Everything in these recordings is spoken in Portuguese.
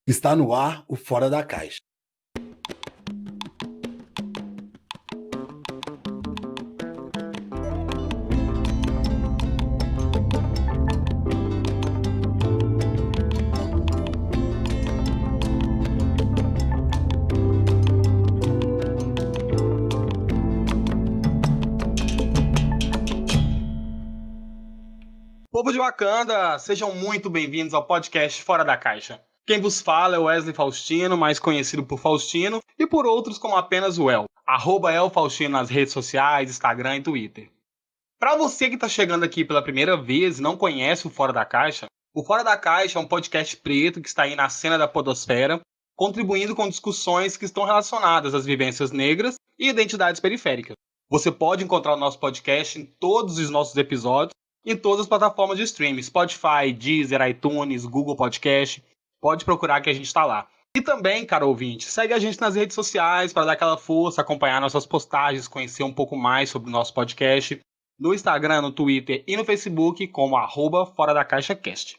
Está no ar o Fora da Caixa. Povo de Wakanda, sejam muito bem-vindos ao podcast Fora da Caixa. Quem vos fala é o Wesley Faustino, mais conhecido por Faustino, e por outros como apenas o El. @ElFaustino nas redes sociais, Instagram e Twitter. Para você que está chegando aqui pela primeira vez e não conhece o Fora da Caixa é um podcast preto que está aí na cena da podosfera, contribuindo com discussões que estão relacionadas às vivências negras e identidades periféricas. Você pode encontrar o nosso podcast em todos os nossos episódios, em todas as plataformas de streaming, Spotify, Deezer, iTunes, Google Podcast. Pode procurar que a gente está lá. E também, caro ouvinte, segue a gente nas redes sociais para dar aquela força, acompanhar nossas postagens, conhecer um pouco mais sobre o nosso podcast, no Instagram, no Twitter e no Facebook como @Fora da Caixa Cast.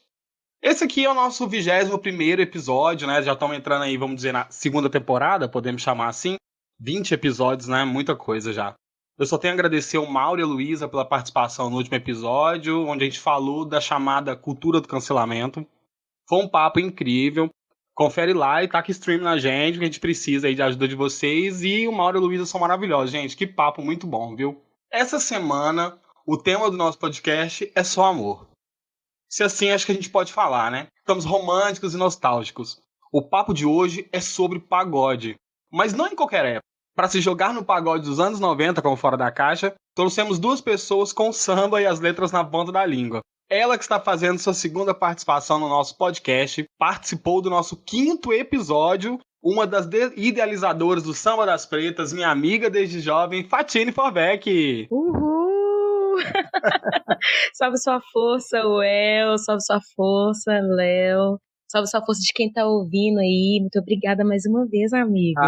Esse aqui é o nosso 21º episódio, né? Já estamos entrando aí, vamos dizer, na segunda temporada, podemos chamar assim. 20 episódios, né? Muita coisa já. Eu só tenho a agradecer ao Mauro e a Luísa pela participação no último episódio, onde a gente falou da chamada cultura do cancelamento. Foi um papo incrível. Confere lá e taca stream na gente, que a gente precisa aí de ajuda de vocês. E o Mauro e a Luísa são maravilhosos, gente. Que papo muito bom, viu? Essa semana, o tema do nosso podcast é só amor. Se assim, acho que a gente pode falar, né? Estamos românticos e nostálgicos. O papo de hoje é sobre pagode. Mas não em qualquer época. Para se jogar no pagode dos anos 90, como Fora da Caixa, trouxemos duas pessoas com samba e as letras na ponta da língua. Ela que está fazendo sua segunda participação no nosso podcast, participou do nosso 5º episódio, uma das idealizadoras do Samba das Pretas, minha amiga desde jovem, Fatine Forbeck. Uhul! Salve sua força, Well. Salve sua força, Léo. Salve sua força de quem tá ouvindo aí. Muito obrigada mais uma vez, amigo,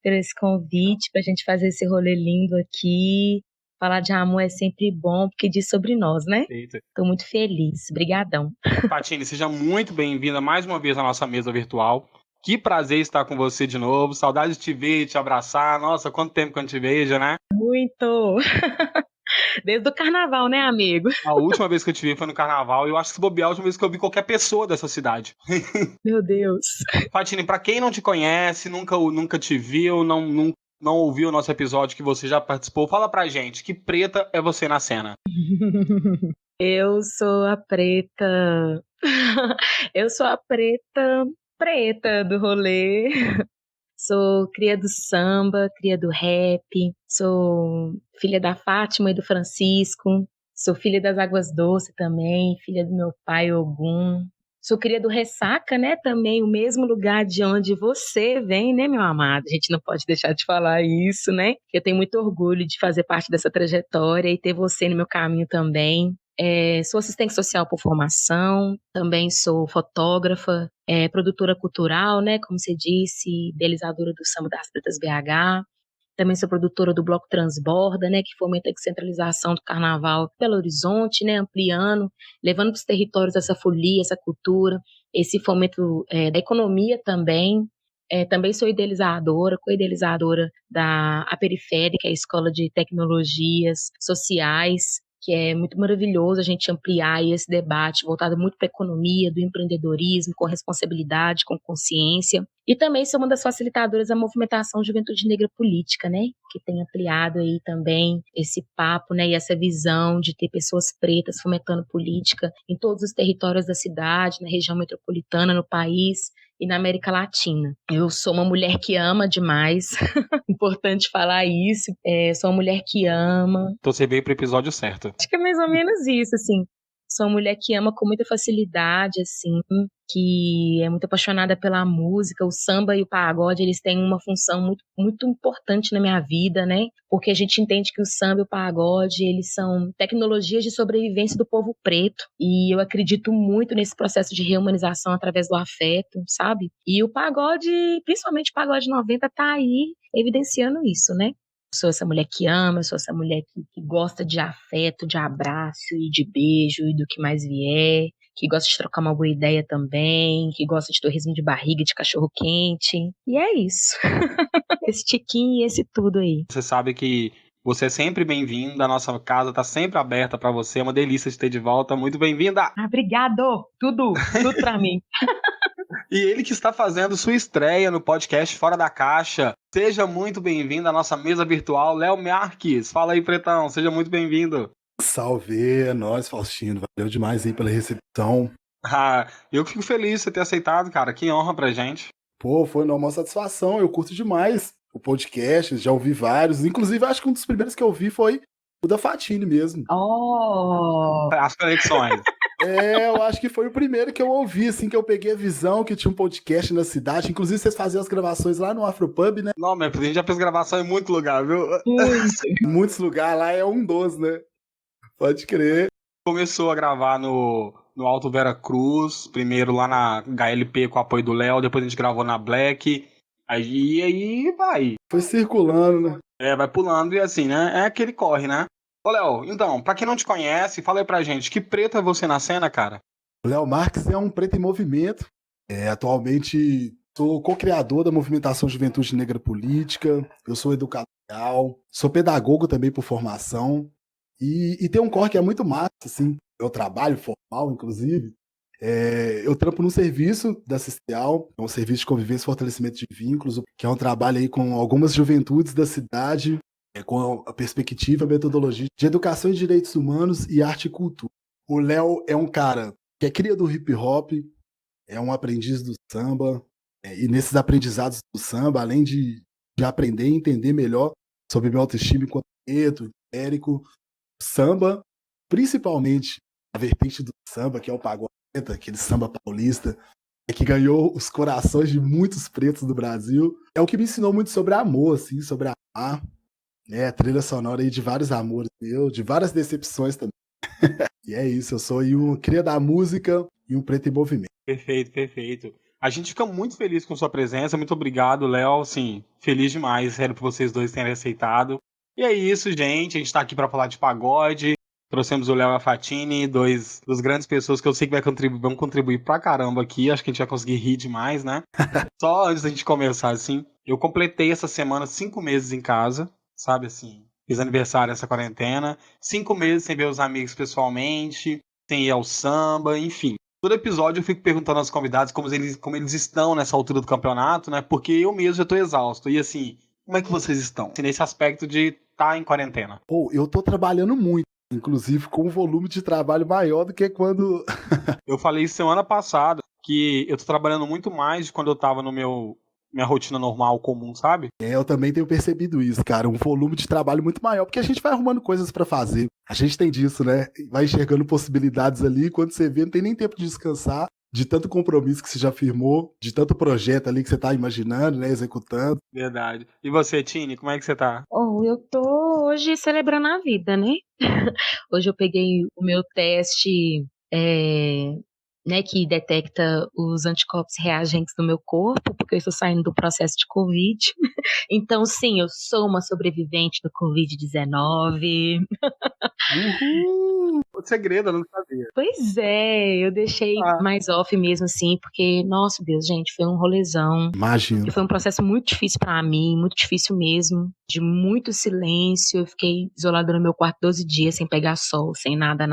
por esse convite pra gente fazer esse rolê lindo aqui. Falar de amor é sempre bom, porque diz sobre nós, né? Eita. Tô muito feliz. Brigadão. Fatine, seja muito bem-vinda mais uma vez à nossa mesa virtual. Que prazer estar com você de novo. Saudade de te ver, te abraçar. Nossa, quanto tempo que eu não te vejo, né? Muito! Desde o carnaval, né, amigo? A última vez que eu te vi foi no carnaval e eu acho que se bobear a última vez que eu vi qualquer pessoa dessa cidade. Meu Deus. Fatine, pra quem não te conhece, nunca te viu, não ouviu o nosso episódio que você já participou, fala pra gente, que preta é você na cena? Eu sou a preta. Eu sou a preta do rolê. Sou cria do samba, cria do rap. Sou filha da Fátima e do Francisco. Sou filha das Águas Doces também, filha do meu pai Ogum. Sou cria do Ressaca, né? Também o mesmo lugar de onde você vem, né, meu amado? A gente não pode deixar de falar isso, né? Eu tenho muito orgulho de fazer parte dessa trajetória e ter você no meu caminho também. Sou assistente social por formação, também sou fotógrafa, produtora cultural, né, como você disse, idealizadora do Samba das Pretas BH. Também sou produtora do Bloco Transborda, né, que fomenta a descentralização do carnaval em Belo Horizonte, né, ampliando, levando para os territórios essa folia, essa cultura, esse fomento da economia também. Também sou idealizadora, co-idealizadora da A Periférica, a Escola de Tecnologias Sociais, que é muito maravilhoso a gente ampliar aí esse debate voltado muito para a economia, do empreendedorismo, com responsabilidade, com consciência. E também sou uma das facilitadoras da movimentação Juventude Negra Política, né? Que tem ampliado aí também esse papo, né? E essa visão de ter pessoas pretas fomentando política em todos os territórios da cidade, na região metropolitana, no país e na América Latina. Eu sou uma mulher que ama demais, importante falar isso, sou uma mulher que ama. Então você veio pro episódio certo. Acho que é mais ou menos isso, assim. Sou uma mulher que ama com muita facilidade, assim, que é muito apaixonada pela música. O samba e o pagode, eles têm uma função muito, muito importante na minha vida, né? Porque a gente entende que o samba e o pagode, eles são tecnologias de sobrevivência do povo preto. E eu acredito muito nesse processo de reumanização através do afeto, sabe? E o pagode, principalmente o pagode 90, tá aí evidenciando isso, né? Sou essa mulher que ama, sou essa mulher que gosta de afeto, de abraço e de beijo e do que mais vier, que gosta de trocar uma boa ideia também, que gosta de torresmo de barriga, de cachorro-quente. E é isso. Esse tiquinho e esse tudo aí. Você sabe que você é sempre bem-vindo, a nossa casa tá sempre aberta para você, é uma delícia te ter de volta, muito bem-vinda! Obrigado! Tudo pra mim. E ele que está fazendo sua estreia no podcast Fora da Caixa. Seja muito bem-vindo à nossa mesa virtual, Léo Marques. Fala aí, Pretão, seja muito bem-vindo. Salve, é nóis, Faustino. Valeu demais aí pela recepção. Ah, eu fico feliz de você ter aceitado, cara, que honra pra gente. Pô, foi uma satisfação, eu curto demais o podcast, já ouvi vários. Inclusive, acho que um dos primeiros que eu ouvi foi o da Fatine mesmo. Oh! As conexões. Eu acho que foi o primeiro que eu ouvi, assim, que eu peguei a visão que tinha um podcast na cidade. Inclusive, vocês faziam as gravações lá no Afropub, né? Não, mas a gente já fez gravação em muito lugar, viu? Muito. Em muitos lugares lá é um dos, né? Pode crer. Começou a gravar no Alto Vera Cruz, primeiro lá na HLP com o apoio do Léo, depois a gente gravou na Black, aí vai. Foi circulando, né? Vai pulando e assim, né? É aquele corre, né? Ô, Léo, então, pra quem não te conhece, fala aí pra gente, que preto é você na cena, cara? O Léo Marques é um preto em movimento. Atualmente sou co-criador da movimentação Juventude Negra Política, eu sou educador, sou pedagogo também por formação, e tem um corre que é muito massa, assim, eu trabalho formal, inclusive. Eu trampo num serviço da Assistial, é um serviço de convivência e fortalecimento de vínculos, que é um trabalho aí com algumas juventudes da cidade, com a perspectiva, a metodologia de educação e direitos humanos e arte e cultura. O Léo é um cara que é cria do hip hop, é um aprendiz do samba, e nesses aprendizados do samba, além de aprender e entender melhor sobre minha autoestima enquanto preto, érico, samba, principalmente a vertente do samba, que é o pagode, aquele samba paulista, que ganhou os corações de muitos pretos do Brasil, é o que me ensinou muito sobre amor, assim, sobre amar, a trilha sonora aí de vários amores meu, de várias decepções também. E é isso, eu sou aí um cria da música e um preto em movimento. Perfeito, perfeito. A gente fica muito feliz com sua presença, muito obrigado, Léo, assim, feliz demais, sério, por vocês dois terem aceitado. E é isso, gente, a gente tá aqui pra falar de pagode, trouxemos o Léo e a Fatine, dois dos grandes pessoas que eu sei que vão contribuir pra caramba aqui, acho que a gente vai conseguir rir demais, né? Só antes da gente começar, assim, eu completei essa semana 5 meses em casa, sabe, assim, fiz aniversário essa quarentena, 5 meses sem ver os amigos pessoalmente, sem ir ao samba, enfim. Todo episódio eu fico perguntando aos convidados como eles estão nessa altura do campeonato, né? Porque eu mesmo já tô exausto. E assim, como é que vocês estão? Nesse aspecto de estar em quarentena. Pô, eu tô trabalhando muito, inclusive com um volume de trabalho maior do que quando... Eu falei semana passada que eu tô trabalhando muito mais de quando eu tava no minha rotina normal, comum, sabe? Eu também tenho percebido isso, cara, um volume de trabalho muito maior, porque a gente vai arrumando coisas pra fazer. A gente tem disso, né? Vai enxergando possibilidades ali, quando você vê, não tem nem tempo de descansar, de tanto compromisso que você já firmou, de tanto projeto ali que você tá imaginando, né, executando. Verdade. E você, Tini, como é que você tá? Oh, eu tô hoje celebrando a vida, né? Hoje eu peguei o meu teste, né, que detecta os anticorpos reagentes do meu corpo, porque eu estou saindo do processo de Covid. Então, sim, eu sou uma sobrevivente do Covid-19. Uhul! O segredo, eu não sabia. Pois é, eu deixei mais off mesmo assim, porque, nossa Deus, gente, foi um rolezão. Imagino. E foi um processo muito difícil pra mim, muito difícil mesmo, de muito silêncio. Eu fiquei isolada no meu quarto 12 dias, sem pegar sol, sem nada,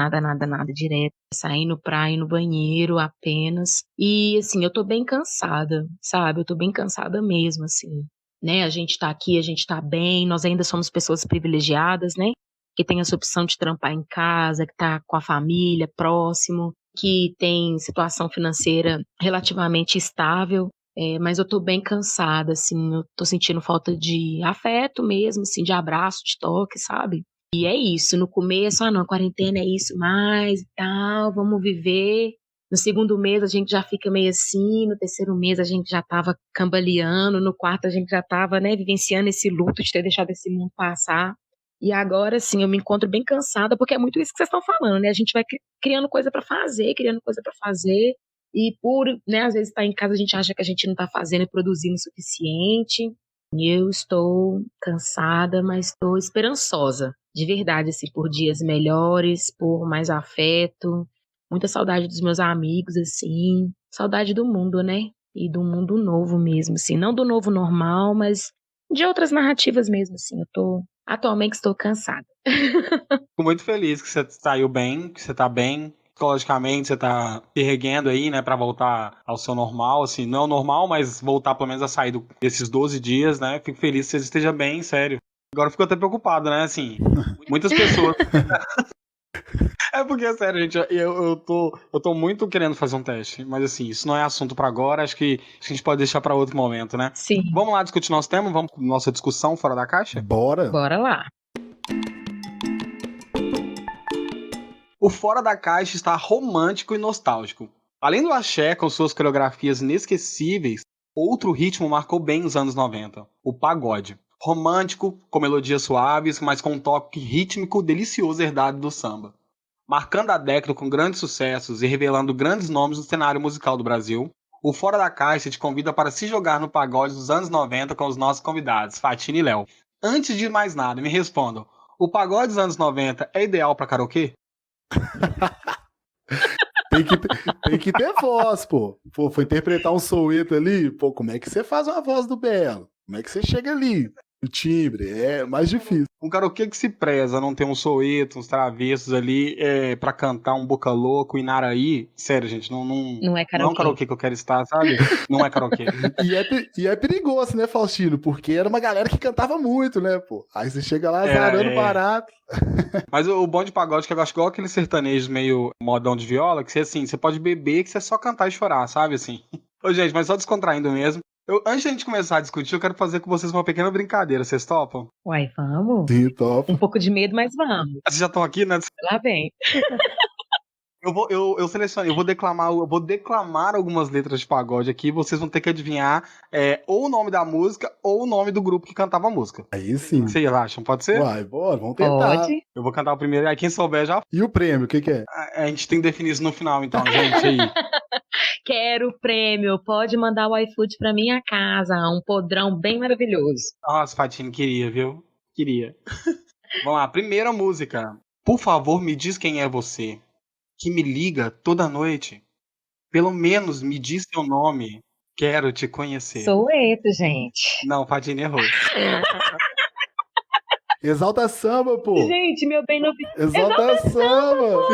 direto. Saindo pra ir no banheiro apenas. E, assim, eu tô bem cansada, sabe? Eu tô bem cansada mesmo, assim. Né? A gente tá aqui, a gente tá bem, nós ainda somos pessoas privilegiadas, né? Que tem essa opção de trampar em casa, que tá com a família, próximo, que tem situação financeira relativamente estável. Mas eu tô bem cansada, assim, eu tô sentindo falta de afeto mesmo, assim, de abraço, de toque, sabe? E é isso, no começo, não, a quarentena é isso mais e tal, vamos viver. No segundo mês a gente já fica meio assim, no terceiro mês a gente já tava cambaleando, no quarto a gente já tava, né, vivenciando esse luto de ter deixado esse mundo passar. E agora, sim, eu me encontro bem cansada, porque é muito isso que vocês estão falando, né? A gente vai criando coisa pra fazer, e por, né, às vezes estar em casa a gente acha que a gente não tá fazendo e produzindo o suficiente. E eu estou cansada, mas estou esperançosa, de verdade, assim, por dias melhores, por mais afeto, Muita saudade dos meus amigos, assim. Saudade do mundo, né? E do mundo novo mesmo, assim. Não do novo normal, mas de outras narrativas mesmo, assim. Atualmente estou cansada. Fico muito feliz que você saiu bem, que você tá bem. Psicologicamente, você tá se erguendo aí, né, pra voltar ao seu normal, assim, não normal, mas voltar pelo menos a sair desses 12 dias, né? Fico feliz que você esteja bem, sério. Agora eu fico até preocupado, né, assim, muitas pessoas. É porque, sério, gente, eu tô muito querendo fazer um teste, mas assim, isso não é assunto pra agora, acho que a gente pode deixar pra outro momento, né? Sim. Vamos lá discutir nosso tema, vamos com nossa discussão fora da caixa? Bora. Bora lá. O Fora da Caixa está romântico e nostálgico. Além do axé com suas coreografias inesquecíveis, outro ritmo marcou bem os anos 90, o pagode. Romântico, com melodias suaves, mas com um toque rítmico delicioso herdado do samba. Marcando a década com grandes sucessos e revelando grandes nomes no cenário musical do Brasil, o Fora da Caixa te convida para se jogar no pagode dos anos 90 com os nossos convidados, Fatina e Léo. Antes de mais nada, me respondam, o pagode dos anos 90 é ideal para karaokê? Tem que ter voz, pô. Pô, foi interpretar um soueto ali, pô, como é que você faz uma voz do Belo? Como é que você chega ali? O timbre é mais difícil. Um karaokê que se preza não ter um soueto, uns travessos ali pra cantar um Boca Louco, Inaraí. Sério, gente, Não é não é um karaokê. karaokê que eu quero estar, sabe? Não é karaokê. E é perigoso, né, Faustino? Porque era uma galera que cantava muito, né, pô? Aí você chega lá azarando barato. Mas o bom de pagode é que eu gosto igual aqueles sertanejos meio modão de viola, que você, assim, você pode beber, que você é só cantar e chorar, sabe, assim. Ô, gente, mas só descontraindo mesmo. Antes de a gente começar a discutir, eu quero fazer com vocês uma pequena brincadeira. Vocês topam? Uai, vamos? Sim, top. Um pouco de medo, mas vamos. Vocês já estão aqui, né? Lá vem. Eu selecionei, eu vou declamar algumas letras de pagode aqui, vocês vão ter que adivinhar ou o nome da música ou o nome do grupo que cantava a música. Aí O sim. que vocês acham? Pode ser? Uai, bora, vamos tentar. Pode. Eu vou cantar o primeiro, aí quem souber já. E o prêmio, o que é? A gente tem que definir isso no final, então, gente. Aí. Quero o prêmio. Pode mandar o iFood pra minha casa. Um podrão bem maravilhoso. Nossa, Fatine, queria, viu? Queria. Vamos lá, primeira música. Por favor, me diz quem é você. Que me liga toda noite. Pelo menos me diz seu nome. Quero te conhecer. Soueto, gente. Não, Fatine errou. Exalta Samba, pô. Gente, meu bem não... Exalta Samba.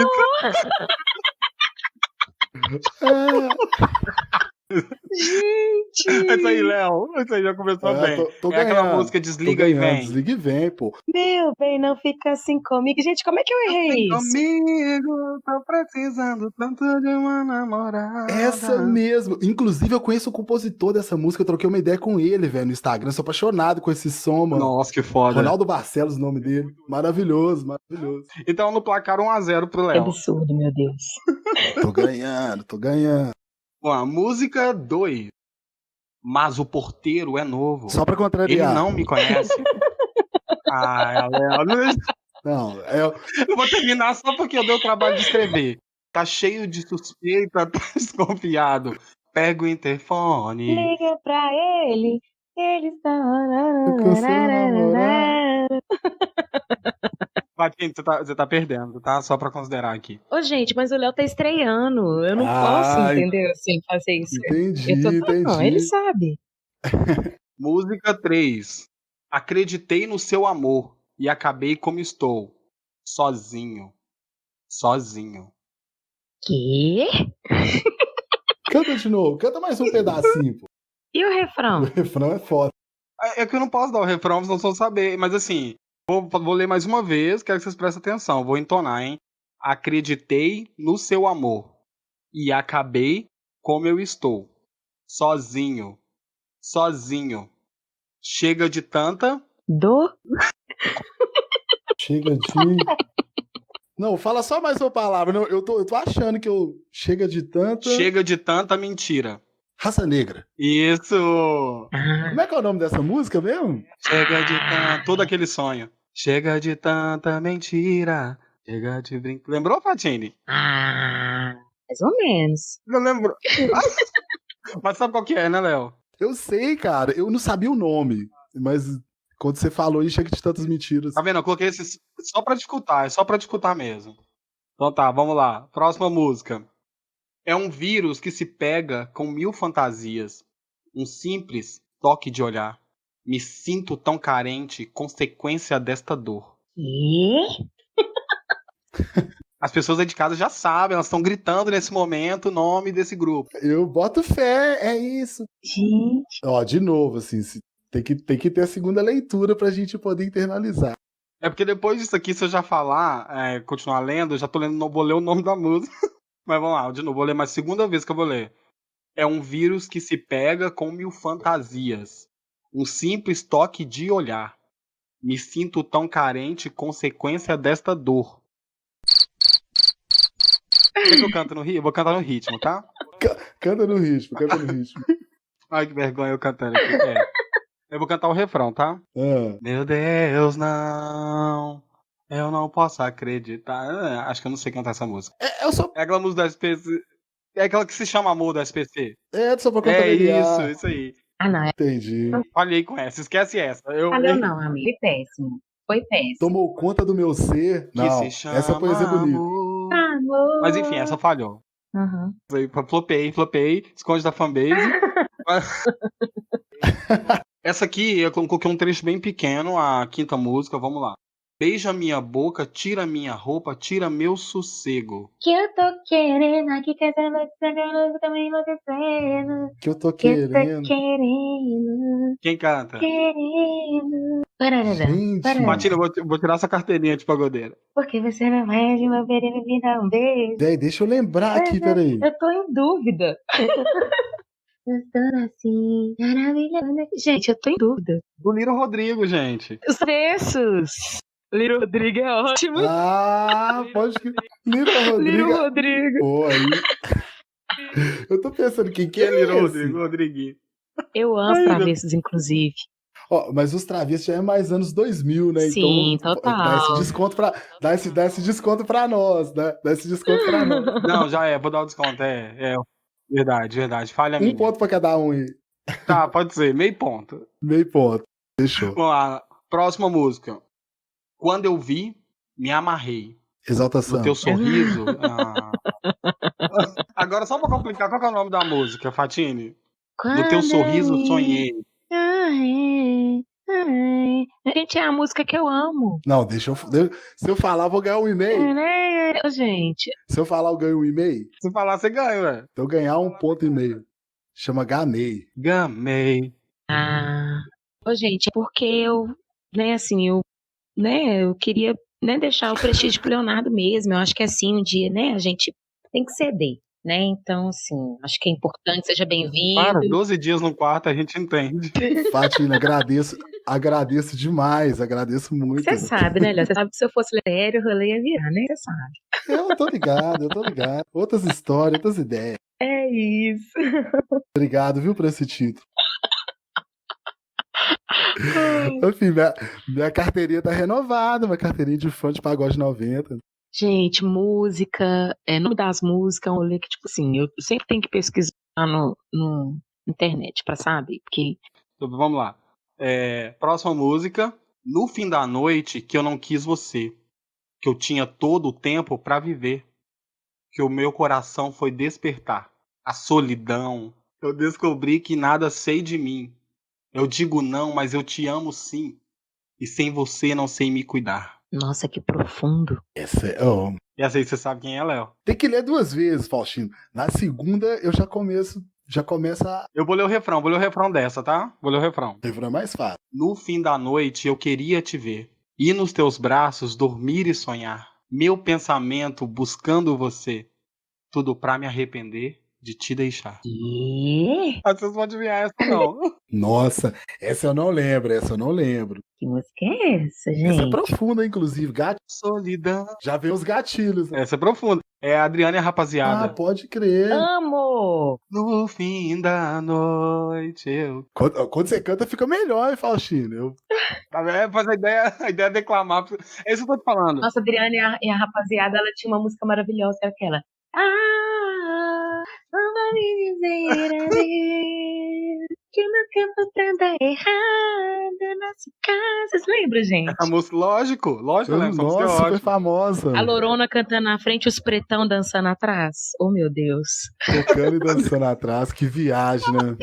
Gente! Isso aí, Léo. Isso aí já começou bem. Tô É aquela ganhando. música Desliga e Vem. Desliga e vem, pô. Meu bem, não fica assim comigo. Gente, como é que eu errei isso? Comigo, tô precisando tanto de uma namorada. Essa mesmo. Inclusive, eu conheço o compositor dessa música. Eu troquei uma ideia com ele, velho, no Instagram. Sou apaixonado com esse som, mano. Nossa, que foda. Ronaldo Barcelos, o nome dele. Maravilhoso, maravilhoso. Então, no placar 1-0 pro Que Léo. absurdo, meu Deus. Tô ganhando, tô ganhando. Bom, a música 2. Mas o porteiro é novo. Só pra Ele contrariar. não me conhece. Léo. Não, Eu vou terminar só porque eu dei o trabalho de escrever. Tá cheio de suspeita, tá desconfiado. Pega o interfone. Liga pra ele. Ele está... Patins, você tá perdendo, tá? Só pra considerar aqui. Ô, gente, mas o Léo tá estreando. Eu não posso, entendeu? Assim, fazer isso. Entendi, Não, ele sabe. Música 3. Acreditei no seu amor e acabei como estou. Sozinho. Sozinho. Quê? Canta de novo, canta mais um pedacinho, pô. E o refrão? O refrão é foda. É que eu não posso dar o refrão, senão vocês vão saber. Mas assim, vou ler mais uma vez, quero que vocês prestem atenção. Vou entonar, hein? Acreditei no seu amor e acabei como eu estou. Sozinho. Sozinho. Chega de tanta... Chega de... Não, fala só mais uma palavra. Não, eu tô achando que eu... Chega de tanta... Chega de tanta mentira. Raça Negra. Isso! Como é que é o nome dessa música mesmo? Chega de tanta... Todo aquele sonho. Chega de tanta mentira. Chega de brincar. Lembrou, Fatine? Mais ou menos. Não lembrou. Mas sabe qual que é, né, Léo? Eu sei, cara. Eu não sabia o nome. Mas quando você falou aí, chega de tantas mentiras. Tá vendo? Eu coloquei esse só pra dificultar. É só pra dificultar mesmo. Então tá, vamos lá. Próxima música. É um vírus que se pega com 1000 fantasias. Um simples toque de olhar. Me sinto tão carente, consequência desta dor. Quê? As pessoas aí de casa já sabem, elas estão gritando nesse momento o nome desse grupo. Eu boto fé, é isso. Gente, Ó, de novo, assim, tem que ter a segunda leitura pra gente poder internalizar. É porque depois disso aqui, se eu já falar, continuar lendo, eu já tô lendo, não vou ler o nome da música. Mas vamos lá, de novo, vou ler mais segunda vez que eu vou ler. É um vírus que se pega com 1000 fantasias. Um simples toque de olhar. Me sinto tão carente, consequência desta dor. Quer que eu canto no ritmo? Eu vou cantar no ritmo, tá? Canta no ritmo, canta no ritmo. Ai, que vergonha eu cantando aqui. Eu vou cantar o refrão, tá? Ah, Meu Deus, não. Eu não posso acreditar. Acho que eu não sei cantar essa música. eu sou. É aquela música da SPC. É aquela que se chama Amor da SPC. Só pra É contrariar. isso aí. ah não, Entendi. Falhei com essa, esquece essa. falhou não, amigo. Foi péssimo. Foi péssimo. Tomou conta do meu ser. Que se Não, chama essa poesia é bonita. Amor. Amor. Mas enfim, essa falhou. Uhum. Flopei, esconde da fanbase. Essa aqui eu coloquei um trecho bem pequeno, a quinta música, vamos lá. Beija minha boca, tira minha roupa, tira meu sossego. Que eu tô querendo aqui, que essa noite tá me enlouquecendo. Que eu tô Que eu tô querendo. querendo. Quem canta? Querendo. Parará, Gente. parará. Matina, eu vou tirar essa carteirinha de pagodeira. Porque você não é de uma vez e me dá um beijo. Deixa eu lembrar aqui, peraí. Eu tô em dúvida. Gostando assim, maravilhosa. Gente, eu tô em dúvida. Do Liro Rodrigo, gente. Os preços. Liro Rodrigo é ótimo. Ah, pode que. Liro Liro Rodrigo. Rodrigo. Pô, aí. Eu tô pensando, quem que é Liro esse? Rodrigo, Rodriguinho. Eu amo os travessos, inclusive. Ó, mas os travessos já é mais anos 2000, né? Sim, então, total. dá esse desconto pra, dá esse desconto pra nós, né? Dá esse desconto pra nós. Não, já vou dar o desconto. Verdade. Falha minha. Ponto pra cada um aí. Tá, pode ser, meio ponto. Meio ponto. Fechou. Vamos lá, próxima música. Quando eu vi, me amarrei. Exaltação. No teu sorriso. Agora, só pra complicar, qual que é o nome da música, Fatine? No teu sorriso, sonhei. Gente, é a música que eu amo. Não, deixa eu. Se eu falar, eu vou ganhar um e-mail. Gente. Se eu falar, eu ganho um e-mail. Se falar, você ganha, velho. Então ganhar 1,5 ponto. Chama Gamei. Gamei. Gente, é porque eu, né, assim, eu queria, né, deixar o prestígio pro Leonardo mesmo. Eu acho que assim, um dia, né, a gente tem que ceder, né? Então, assim, acho que é importante, seja bem-vindo. Para, 12 dias no quarto, a gente entende. Fatina, agradeço demais, agradeço muito. Você sabe, né, Léo? Você sabe que se eu fosse sério, o rolê ia virar, né? Você sabe. Eu tô ligado. Outras histórias, outras ideias. É isso. Obrigado, viu, por esse título. Enfim, minha carteirinha tá renovada, minha carteirinha de fã de pagode 90. Gente, música, nome das músicas, é um rolê que, tipo assim, eu sempre tenho que pesquisar no internet pra saber, porque... Então, vamos lá. Próxima música. No fim da noite, que eu não quis você. Que eu tinha todo o tempo pra viver. Que o meu coração foi despertar. A solidão. Eu descobri que nada sei de mim. Eu digo não, mas eu te amo sim. E sem você não sei me cuidar. Nossa, que profundo. Essa E essa aí você sabe quem é, Léo? Tem que ler 2 vezes, Faustino. Na segunda eu já começa a... Eu vou ler o refrão dessa, tá? Vou ler o refrão. É mais fácil. No fim da noite eu queria te ver. E nos teus braços dormir e sonhar. Meu pensamento buscando você. Tudo pra me arrepender de te deixar. Que? Vocês vão adivinhar essa, não. Nossa, essa eu não lembro. Que música é essa, gente? Essa é profunda, inclusive. Solidão. Já vem os gatilhos. Né? Essa é profunda. É a Adriana e a Rapaziada. Pode crer. Amo! No fim da noite eu... Quando você canta, fica melhor, hein, Faustino? Mas a ideia é declamar. É isso que eu tô te falando. Nossa, a Adriana e a Rapaziada, ela tinha uma música maravilhosa, que era aquela. Não vai me dizer adeus, que o meu tempo tá errado, nossa casa. Vocês lembram, gente? A música, lógico, eu lembro. Essa música é Nossa, super ótima. famosa. A Lorona cantando na frente, os pretão dançando atrás. Oh, meu Deus. Tocando e dançando atrás. Que viagem, né?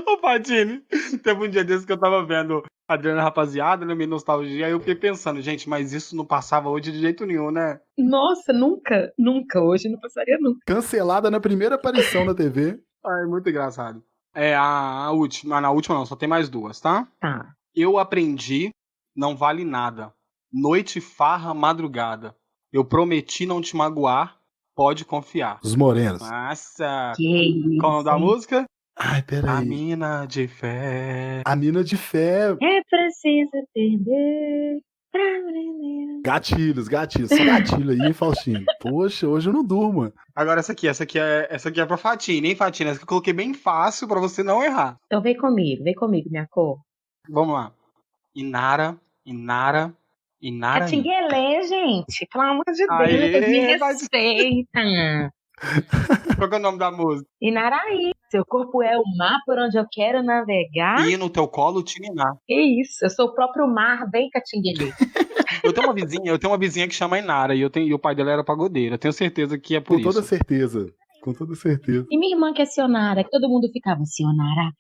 Ô, Patini, teve um dia desses que eu tava vendo a Adriana Rapaziada, né, minha nostalgia, aí eu fiquei pensando, gente, mas isso não passava hoje de jeito nenhum, né? Nossa, nunca, nunca. Hoje não passaria nunca. Cancelada na primeira aparição na TV. Ai, muito engraçado. É a última, na última não, só tem mais duas, tá? Tá. Eu aprendi, não vale nada. Noite, farra, madrugada. Eu prometi não te magoar, pode confiar. Os morenos. Nossa! Que Qual o nome da hein? música? Ai, A peraí. mina de fé. A mina de fé. É preciso perder pra aprender. Gatilhos. Só gatilho aí, hein, Faustino? Poxa, hoje eu não durmo. Agora essa aqui é pra Fatine, hein, Fatine? Essa que eu coloquei bem fácil pra você não errar. Então vem comigo, minha cor. Vamos lá. Inara. Catinguelê, gente. Pelo amor de Aê, Deus, me mas- respeita. Qual que é o nome da música? Inaraí. Seu corpo é o mar por onde eu quero navegar. E no teu colo te ninar. Que isso, eu sou o próprio mar, vem, Catinguelê. Eu tenho uma vizinha que chama Inara e o pai dela era pagodeiro. Eu tenho certeza que é por Com toda isso. certeza. Com toda certeza. E minha irmã que é Sionara, que todo mundo ficava Sionara.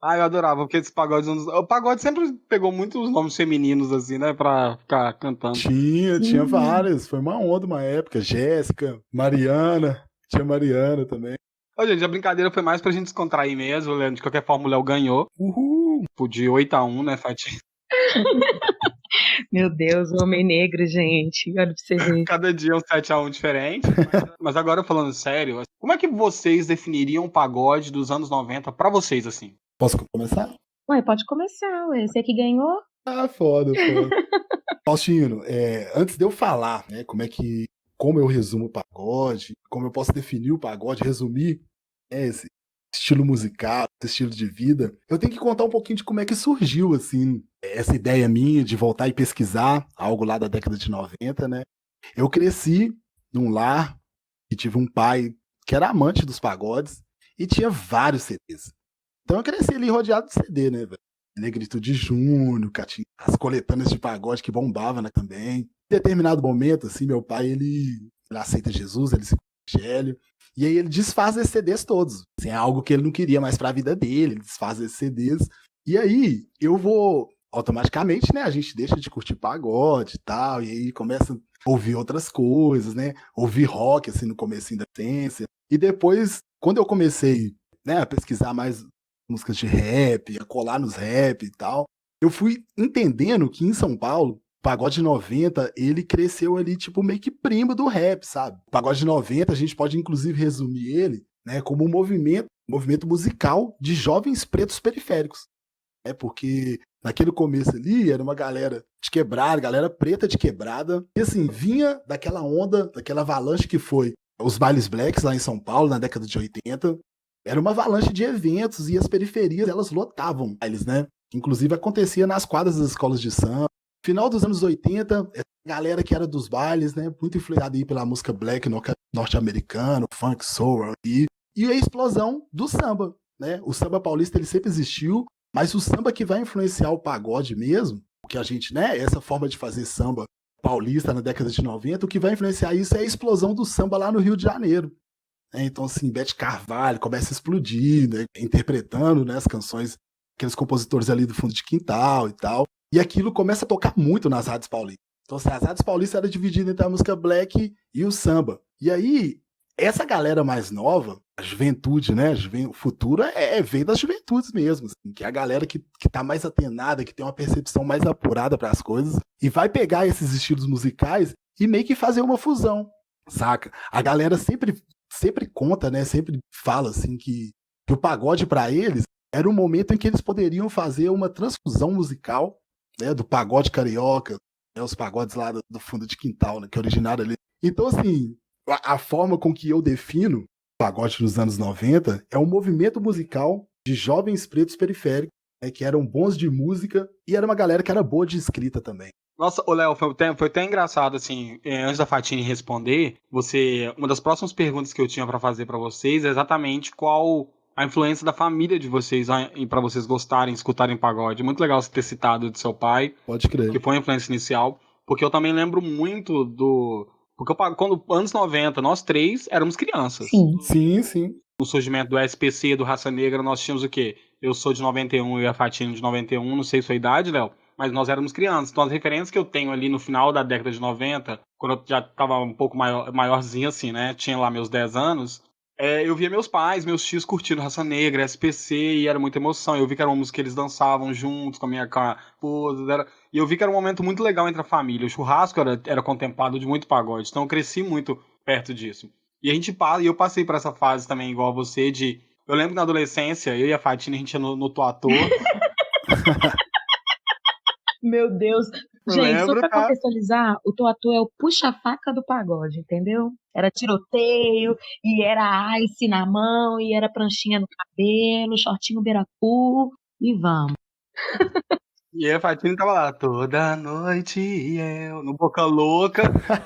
Ah, eu adorava, porque esses pagodes. O pagode sempre pegou muitos nomes femininos, assim, né? Pra ficar cantando. Tinha várias. Foi uma onda uma época. Jéssica, Mariana. Tinha Mariana também. Ô, gente, a brincadeira foi mais pra gente descontrair mesmo, Leandro. De qualquer forma, o Léo ganhou. Uhul. De 8-1, né, Fatinha? Meu Deus, o homem negro, gente. Olha pra você ver. Cada dia é um 7-1 diferente. Mas agora, falando sério, como é que vocês definiriam o pagode dos anos 90 pra vocês, assim? Posso começar? Ué, pode começar, ué. Você que ganhou? Ah, foda. Faustino, antes de eu falar, né, como eu resumo o pagode, como eu posso definir o pagode, resumir esse estilo musical, esse estilo de vida, eu tenho que contar um pouquinho de como é que surgiu, assim, essa ideia minha de voltar e pesquisar algo lá da década de 90, né? Eu cresci num lar e tive um pai que era amante dos pagodes e tinha vários CDs. Então eu cresci ali rodeado de CD, né, velho? Negritude Júnior, as coletâneas de pagode que bombava, né, também. Em determinado momento, assim, meu pai, ele aceita Jesus, ele se evangelho, e aí ele desfaz esses CDs todos. Assim, é algo que ele não queria mais pra vida dele, ele desfaz esses CDs. E aí eu vou, automaticamente, né, a gente deixa de curtir pagode e tal, e aí começa a ouvir outras coisas, né, ouvir rock, assim, no comecinho da essência. E depois, quando eu comecei, né, a pesquisar mais músicas de rap, a colar nos rap e tal, eu fui entendendo que em São Paulo, o pagode 90, ele cresceu ali, tipo, meio que primo do rap, sabe? O pagode 90, a gente pode inclusive resumir ele, né, como um movimento musical de jovens pretos periféricos. Porque naquele começo ali era uma galera de quebrada, galera preta de quebrada, e assim, vinha daquela onda, daquela avalanche que foi os bailes blacks lá em São Paulo, na década de 80, era uma avalanche de eventos e as periferias, elas lotavam bailes, né? Inclusive acontecia nas quadras das escolas de samba. Final dos anos 80, essa galera que era dos bailes, né? Muito influenciada aí pela música black norte-americana, funk, soul, e a explosão do samba, né? O samba paulista, ele sempre existiu, mas o samba que vai influenciar o pagode mesmo, o que a gente, né? Essa forma de fazer samba paulista na década de 90, o que vai influenciar isso é a explosão do samba lá no Rio de Janeiro. Então, assim, Bete Carvalho começa a explodir, né, interpretando, né, as canções, aqueles compositores ali do fundo de quintal e tal. E aquilo começa a tocar muito nas rádios paulistas. Então, assim, as rádios paulistas eram divididas entre a música black e o samba. E aí, essa galera mais nova, a juventude, né, o futuro vem das juventudes mesmo, assim, que é a galera que tá mais atenada, que tem uma percepção mais apurada para as coisas, e vai pegar esses estilos musicais e meio que fazer uma fusão, saca? A galera sempre conta, né, sempre fala assim que o pagode para eles era um momento em que eles poderiam fazer uma transfusão musical, né, do pagode carioca, né, os pagodes lá do fundo de quintal, né, que originaram ali. Então, assim, a forma com que eu defino o pagode dos anos 90 é um movimento musical de jovens pretos periféricos, né, que eram bons de música e era uma galera que era boa de escrita também. Nossa, ô Léo, foi até engraçado, assim, antes da Fatine responder, uma das próximas perguntas que eu tinha pra fazer pra vocês é exatamente qual a influência da família de vocês para vocês gostarem, escutarem pagode. Muito legal você ter citado de seu pai, Pode que crer. foi a influência inicial, porque eu também lembro muito do... Porque quando, anos 90, nós três éramos crianças. Sim. Sim, sim. No surgimento do SPC, do Raça Negra, nós tínhamos o quê? Eu sou de 91 e a Fatino de 91, não sei sua idade, Léo, mas nós éramos crianças. Então as referências que eu tenho ali no final da década de 90, quando eu já tava um pouco maiorzinho assim, né? Tinha lá meus 10 anos. Eu via meus pais, meus tios curtindo Raça Negra, SPC, e era muita emoção. Eu vi que era uma música que eles dançavam juntos com a esposa. E eu vi que era um momento muito legal entre a família. O churrasco era contemplado de muito pagode. Então eu cresci muito perto disso. E eu passei por essa fase também, igual a você, de. Eu lembro que na adolescência, eu e a Fatina, a gente ia no Tuatô. Meu Deus. Eu Gente, só lembro, pra tá? contextualizar, o Tuatu é o puxa-faca do pagode, entendeu? Era tiroteio, e era ice na mão, e era pranchinha no cabelo, shortinho beiracu, e vamos. E aí a Fatina tava lá, toda noite eu, no Boca Louca.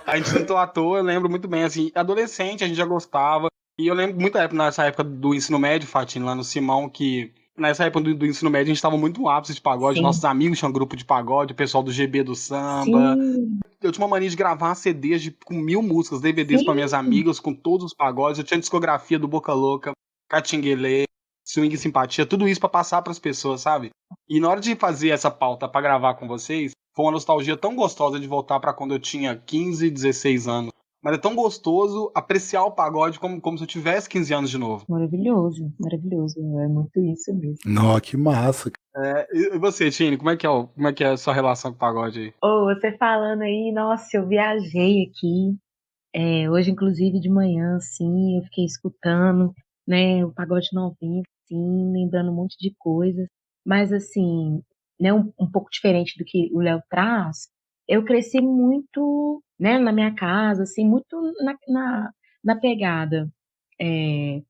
A gente no Tuatô, eu lembro muito bem, assim, adolescente a gente já gostava. E eu lembro muito nessa época do ensino médio, Fatina, lá no Simão, que nessa época do ensino médio a gente tava muito no ápice de pagode. Sim, Nossos amigos tinham um grupo de pagode, o pessoal do GB do samba. sim, Eu tinha uma mania de gravar CDs com 1000 músicas, DVDs para minhas sim. amigas, com todos os pagodes. Eu tinha discografia do Boca Louca, Catinguelê, Swing Simpatia, tudo isso para passar para as pessoas, sabe? E na hora de fazer essa pauta para gravar com vocês, foi uma nostalgia tão gostosa de voltar para quando eu tinha 15, 16 anos. Mas é tão gostoso apreciar o pagode como se eu tivesse 15 anos de novo. Maravilhoso, maravilhoso. É muito isso mesmo. Nó, que massa. E você, Tine, como é que é a sua relação com o pagode aí? Ô, você falando aí, nossa, eu viajei aqui. Hoje, inclusive, de manhã, assim, eu fiquei escutando, né, o Pagode 90, assim, lembrando um monte de coisas. Mas, assim, né, um pouco diferente do que o Léo traz, eu cresci muito, né, na minha casa, assim, muito na pegada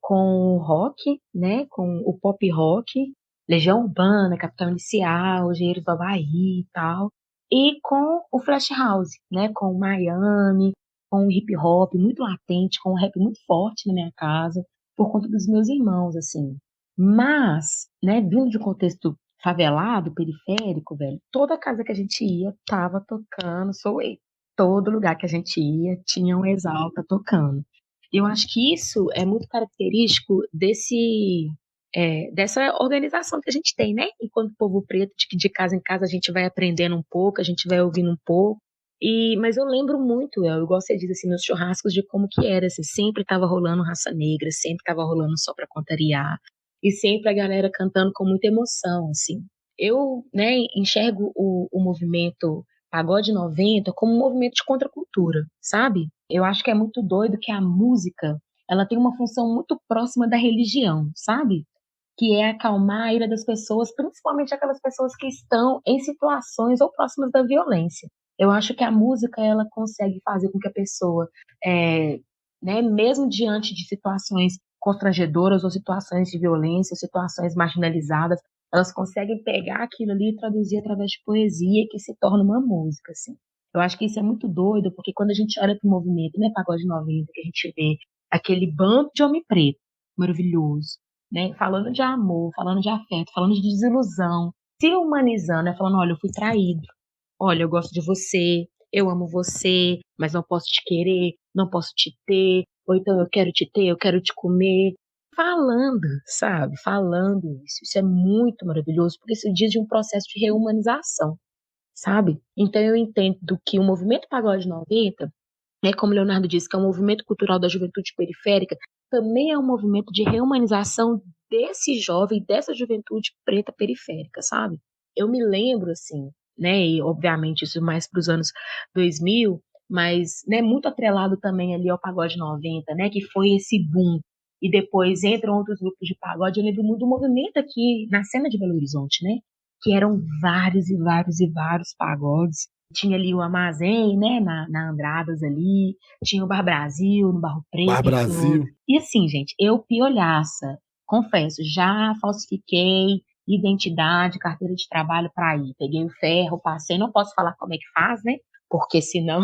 com o rock, né, com o pop rock, Legião Urbana, Capital Inicial, Engenheiros do Havaí e tal, e com o Flash House, né, com o Miami, com o hip hop muito latente, com o rap muito forte na minha casa, por conta dos meus irmãos, assim. Mas, né, vindo de um contexto favelado, periférico, velho, toda casa que a gente ia tava tocando Soweto. Todo lugar que a gente ia tinha um Exalta tocando. Eu acho que isso é muito característico dessa organização que a gente tem, né? Enquanto povo preto, de que de casa em casa a gente vai aprendendo um pouco, a gente vai ouvindo um pouco. Mas eu lembro muito, eu igual você diz, assim, meus churrascos de como que era, assim, sempre tava rolando Raça Negra, sempre tava rolando Só Pra Contrariar, e sempre a galera cantando com muita emoção, assim. Eu, né, enxergo o movimento Pagode 90 como um movimento de contracultura, sabe? Eu acho que é muito doido que a música, ela tem uma função muito próxima da religião, sabe? Que é acalmar a ira das pessoas, principalmente aquelas pessoas que estão em situações ou próximas da violência. Eu acho que a música ela consegue fazer com que a pessoa, né, mesmo diante de situações constrangedoras ou situações de violência, situações marginalizadas, elas conseguem pegar aquilo ali e traduzir através de poesia que se torna uma música, assim. Eu acho que isso é muito doido, porque quando a gente olha para o movimento, né, Pagode 90, que a gente vê aquele bando de homem preto, maravilhoso, né, falando de amor, falando de afeto, falando de desilusão, se humanizando, né, falando, olha, eu fui traído, olha, eu gosto de você, eu amo você, mas não posso te querer, não posso te ter, ou então eu quero te ter, eu quero te comer. Falando, sabe? Falando isso. Isso é muito maravilhoso, porque isso diz de um processo de reumanização, sabe? Então eu entendo que o movimento Pagode 90, né, como Leonardo disse, que é um movimento cultural da juventude periférica, também é um movimento de reumanização desse jovem, dessa juventude preta periférica, sabe? Eu me lembro, assim, né, e obviamente isso mais para os anos 2000, mas, né, muito atrelado também ali ao Pagode 90, né, que foi esse boom. E depois entram outros grupos de pagode. Eu lembro muito do movimento aqui na cena de Belo Horizonte, né, que eram vários e vários e vários pagodes. Tinha ali o Armazém, né, na Andradas ali, tinha o Bar Brasil, no Barro Bar Preto. Brasil. E assim, gente, eu piolhaça, confesso, já falsifiquei identidade, carteira de trabalho para ir. Peguei o ferro, passei, não posso falar como é que faz, né, porque senão...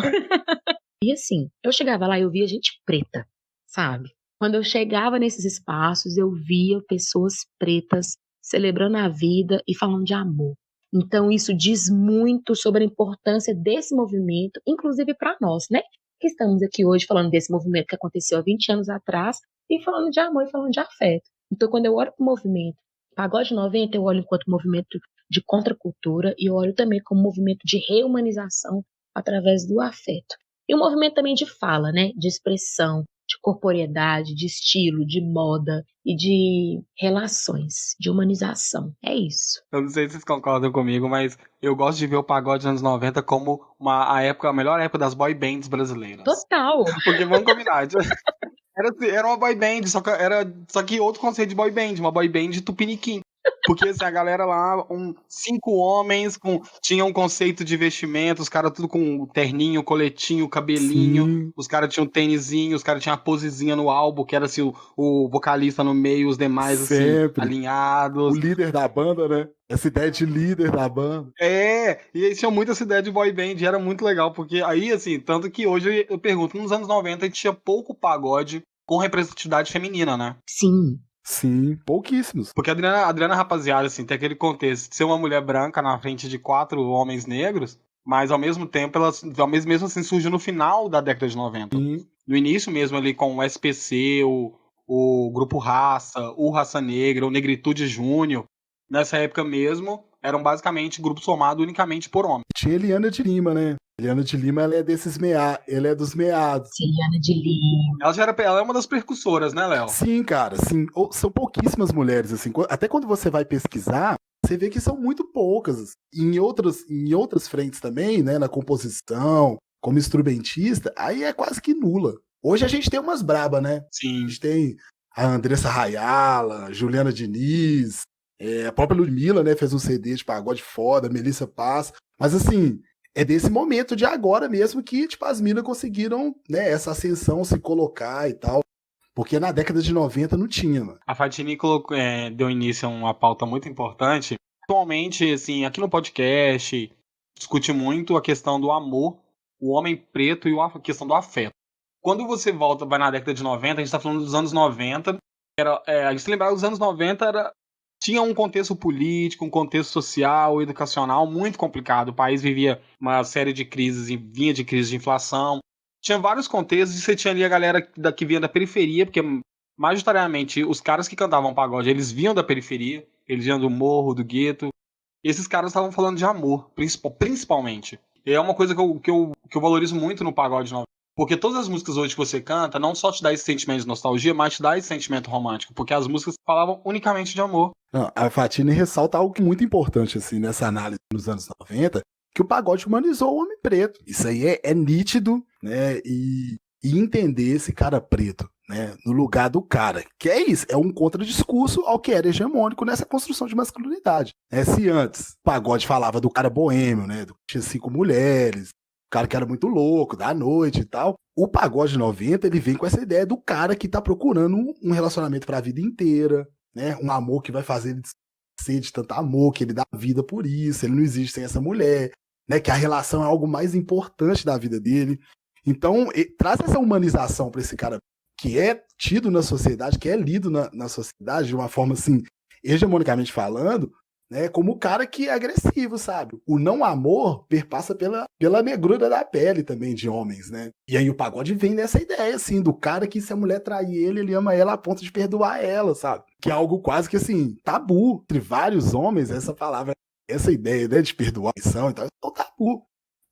E assim, eu chegava lá e eu via gente preta, sabe? Quando eu chegava nesses espaços, eu via pessoas pretas celebrando a vida e falando de amor. Então, isso diz muito sobre a importância desse movimento, inclusive para nós, né? Que estamos aqui hoje falando desse movimento que aconteceu há 20 anos atrás e falando de amor e falando de afeto. Então, quando eu olho para o movimento Pagode 90, eu olho enquanto movimento de contracultura e eu olho também como movimento de reumanização através do afeto. E um movimento também de fala, né? De expressão, de corporeidade, de estilo, de moda e de relações, de humanização. É isso. Eu não sei se vocês concordam comigo, mas eu gosto de ver o pagode dos anos 90 como a melhor época das boy bands brasileiras. Total. Porque vamos combinar. Era uma boy band, só que outro conceito de boy band, uma boy band tupiniquim. Porque assim, a galera lá, 5 homens, tinha um conceito de vestimento, os caras tudo com terninho, coletinho, cabelinho, Sim. os caras tinham tênisinho, os caras tinham a posezinha no álbum, que era assim, o vocalista no meio, os demais assim, Sempre. alinhados. O líder da banda, né? Essa ideia de líder da banda. E eles tinham muito essa ideia de boy band, e era muito legal, porque aí, assim, tanto que hoje eu pergunto, nos anos 90 a gente tinha pouco pagode com representatividade feminina, né? Sim. Sim, pouquíssimos. Porque a Adriana Rapaziada, assim, tem aquele contexto de ser uma mulher branca na frente de 4 homens negros, mas ao mesmo tempo, mesmo assim, surgiu no final da década de 90. Sim. No início mesmo ali com o SPC, o Grupo Raça, o Raça Negra, o Negritude Júnior, nessa época mesmo, eram basicamente grupos formados unicamente por homens. Tinha Eliana de Lima, né? Eliana de Lima, ela é ela é dos meados. Eliana de Lima. Ela é uma das percussoras, né, Léo? Sim, cara, sim. São pouquíssimas mulheres, assim. Até quando você vai pesquisar, você vê que são muito poucas. Em outras frentes também, né? Na composição, como instrumentista, aí é quase que nula. Hoje a gente tem umas braba, né? Sim. A gente tem a Andressa Rayala, Juliana Diniz, a própria Ludmilla, né? Fez um CD de pagode foda, Melissa Paz. Mas assim, é desse momento de agora mesmo que, tipo, as minas conseguiram, né, essa ascensão, se colocar e tal. Porque na década de 90 não tinha, mano. A Fatini deu início a uma pauta muito importante. Atualmente, assim, aqui no podcast, discute muito a questão do amor, o homem preto e a questão do afeto. Quando você vai na década de 90, a gente tá falando dos anos 90. A gente lembrar dos anos 90 tinha um contexto político, um contexto social, educacional muito complicado. O país vivia uma série de crises, vinha de crise de inflação. Tinha vários contextos e você tinha ali a galera que vinha da periferia, porque majoritariamente os caras que cantavam pagode, eles vinham da periferia, eles vinham do morro, do gueto. E esses caras estavam falando de amor, principalmente. E é uma coisa que eu valorizo muito no pagode novo. Porque todas as músicas hoje que você canta não só te dá esse sentimento de nostalgia, mas te dá esse sentimento romântico. Porque as músicas falavam unicamente de amor. Não, a Fatini ressalta algo muito importante, assim, nessa análise nos anos 90, que o pagode humanizou o homem preto. Isso aí é nítido, né? E entender esse cara preto, né, no lugar do cara. Que é isso, é um contradiscurso ao que era hegemônico nessa construção de masculinidade. Se antes o pagode falava do cara boêmio, né, do que tinha 5 mulheres, o cara que era muito louco, da noite e tal, o pagode 90, ele vem com essa ideia do cara que tá procurando um relacionamento pra vida inteira, né, um amor que vai fazer ele ser de tanto amor, que ele dá vida por isso, ele não existe sem essa mulher, né, que a relação é algo mais importante da vida dele. Então, traz essa humanização para esse cara que é tido na sociedade, que é lido na sociedade de uma forma, assim, hegemonicamente falando, né, como o cara que é agressivo, sabe? O não amor perpassa pela negrura da pele também de homens, né? E aí o pagode vem nessa ideia, assim, do cara que se a mulher trair ele ama ela a ponto de perdoar ela, sabe? Que é algo quase que, assim, tabu entre vários homens, essa palavra, essa ideia, né, de perdoar a missão e tal, é um tabu.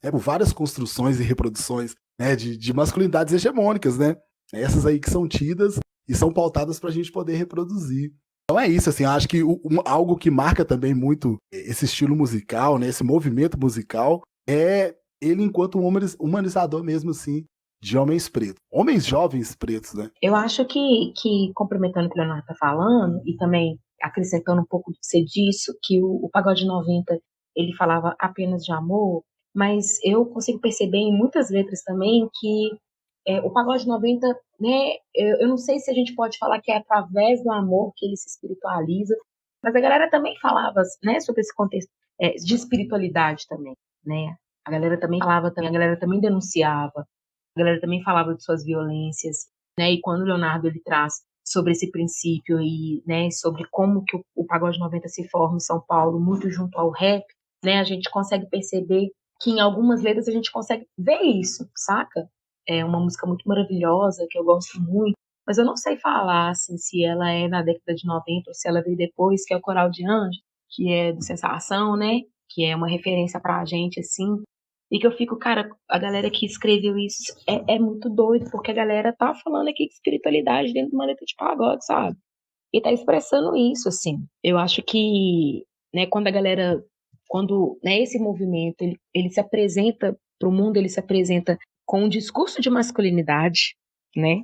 Por várias construções e reproduções, né, de masculinidades hegemônicas, né? Essas aí que são tidas e são pautadas para a gente poder reproduzir. Então é isso, assim, acho que algo que marca também muito esse estilo musical, né, esse movimento musical, é ele enquanto um humanizador mesmo, assim, de homens pretos. Homens jovens pretos, né? Eu acho que complementando o que o Leonardo está falando, e também acrescentando um pouco disso, que o Pagode 90, ele falava apenas de amor, mas eu consigo perceber em muitas letras também que o Pagode 90, né, eu não sei se a gente pode falar que é através do amor que ele se espiritualiza, mas a galera também falava, né, sobre esse contexto de espiritualidade também, né? A galera também falava, a galera também denunciava, a galera também falava de suas violências. né? E quando o Leonardo ele traz sobre esse princípio e, né, sobre como que o Pagode 90 se forma em São Paulo, muito junto ao rap, né? A gente consegue perceber que em algumas letras a gente consegue ver isso, saca? É uma música muito maravilhosa, que eu gosto muito, mas eu não sei falar, assim, se ela é na década de 90 ou se ela veio depois, que é o Coral de Anjos, que é do Sensação, né? Que é uma referência pra gente, assim. E que eu fico, cara, a galera que escreveu isso é muito doido, porque a galera tá falando aqui de espiritualidade dentro de uma letra de pagode, sabe? E tá expressando isso, assim. Eu acho que, né, quando a galera, quando, né, esse movimento, ele se apresenta pro mundo, ele se apresenta com um discurso de masculinidade, né?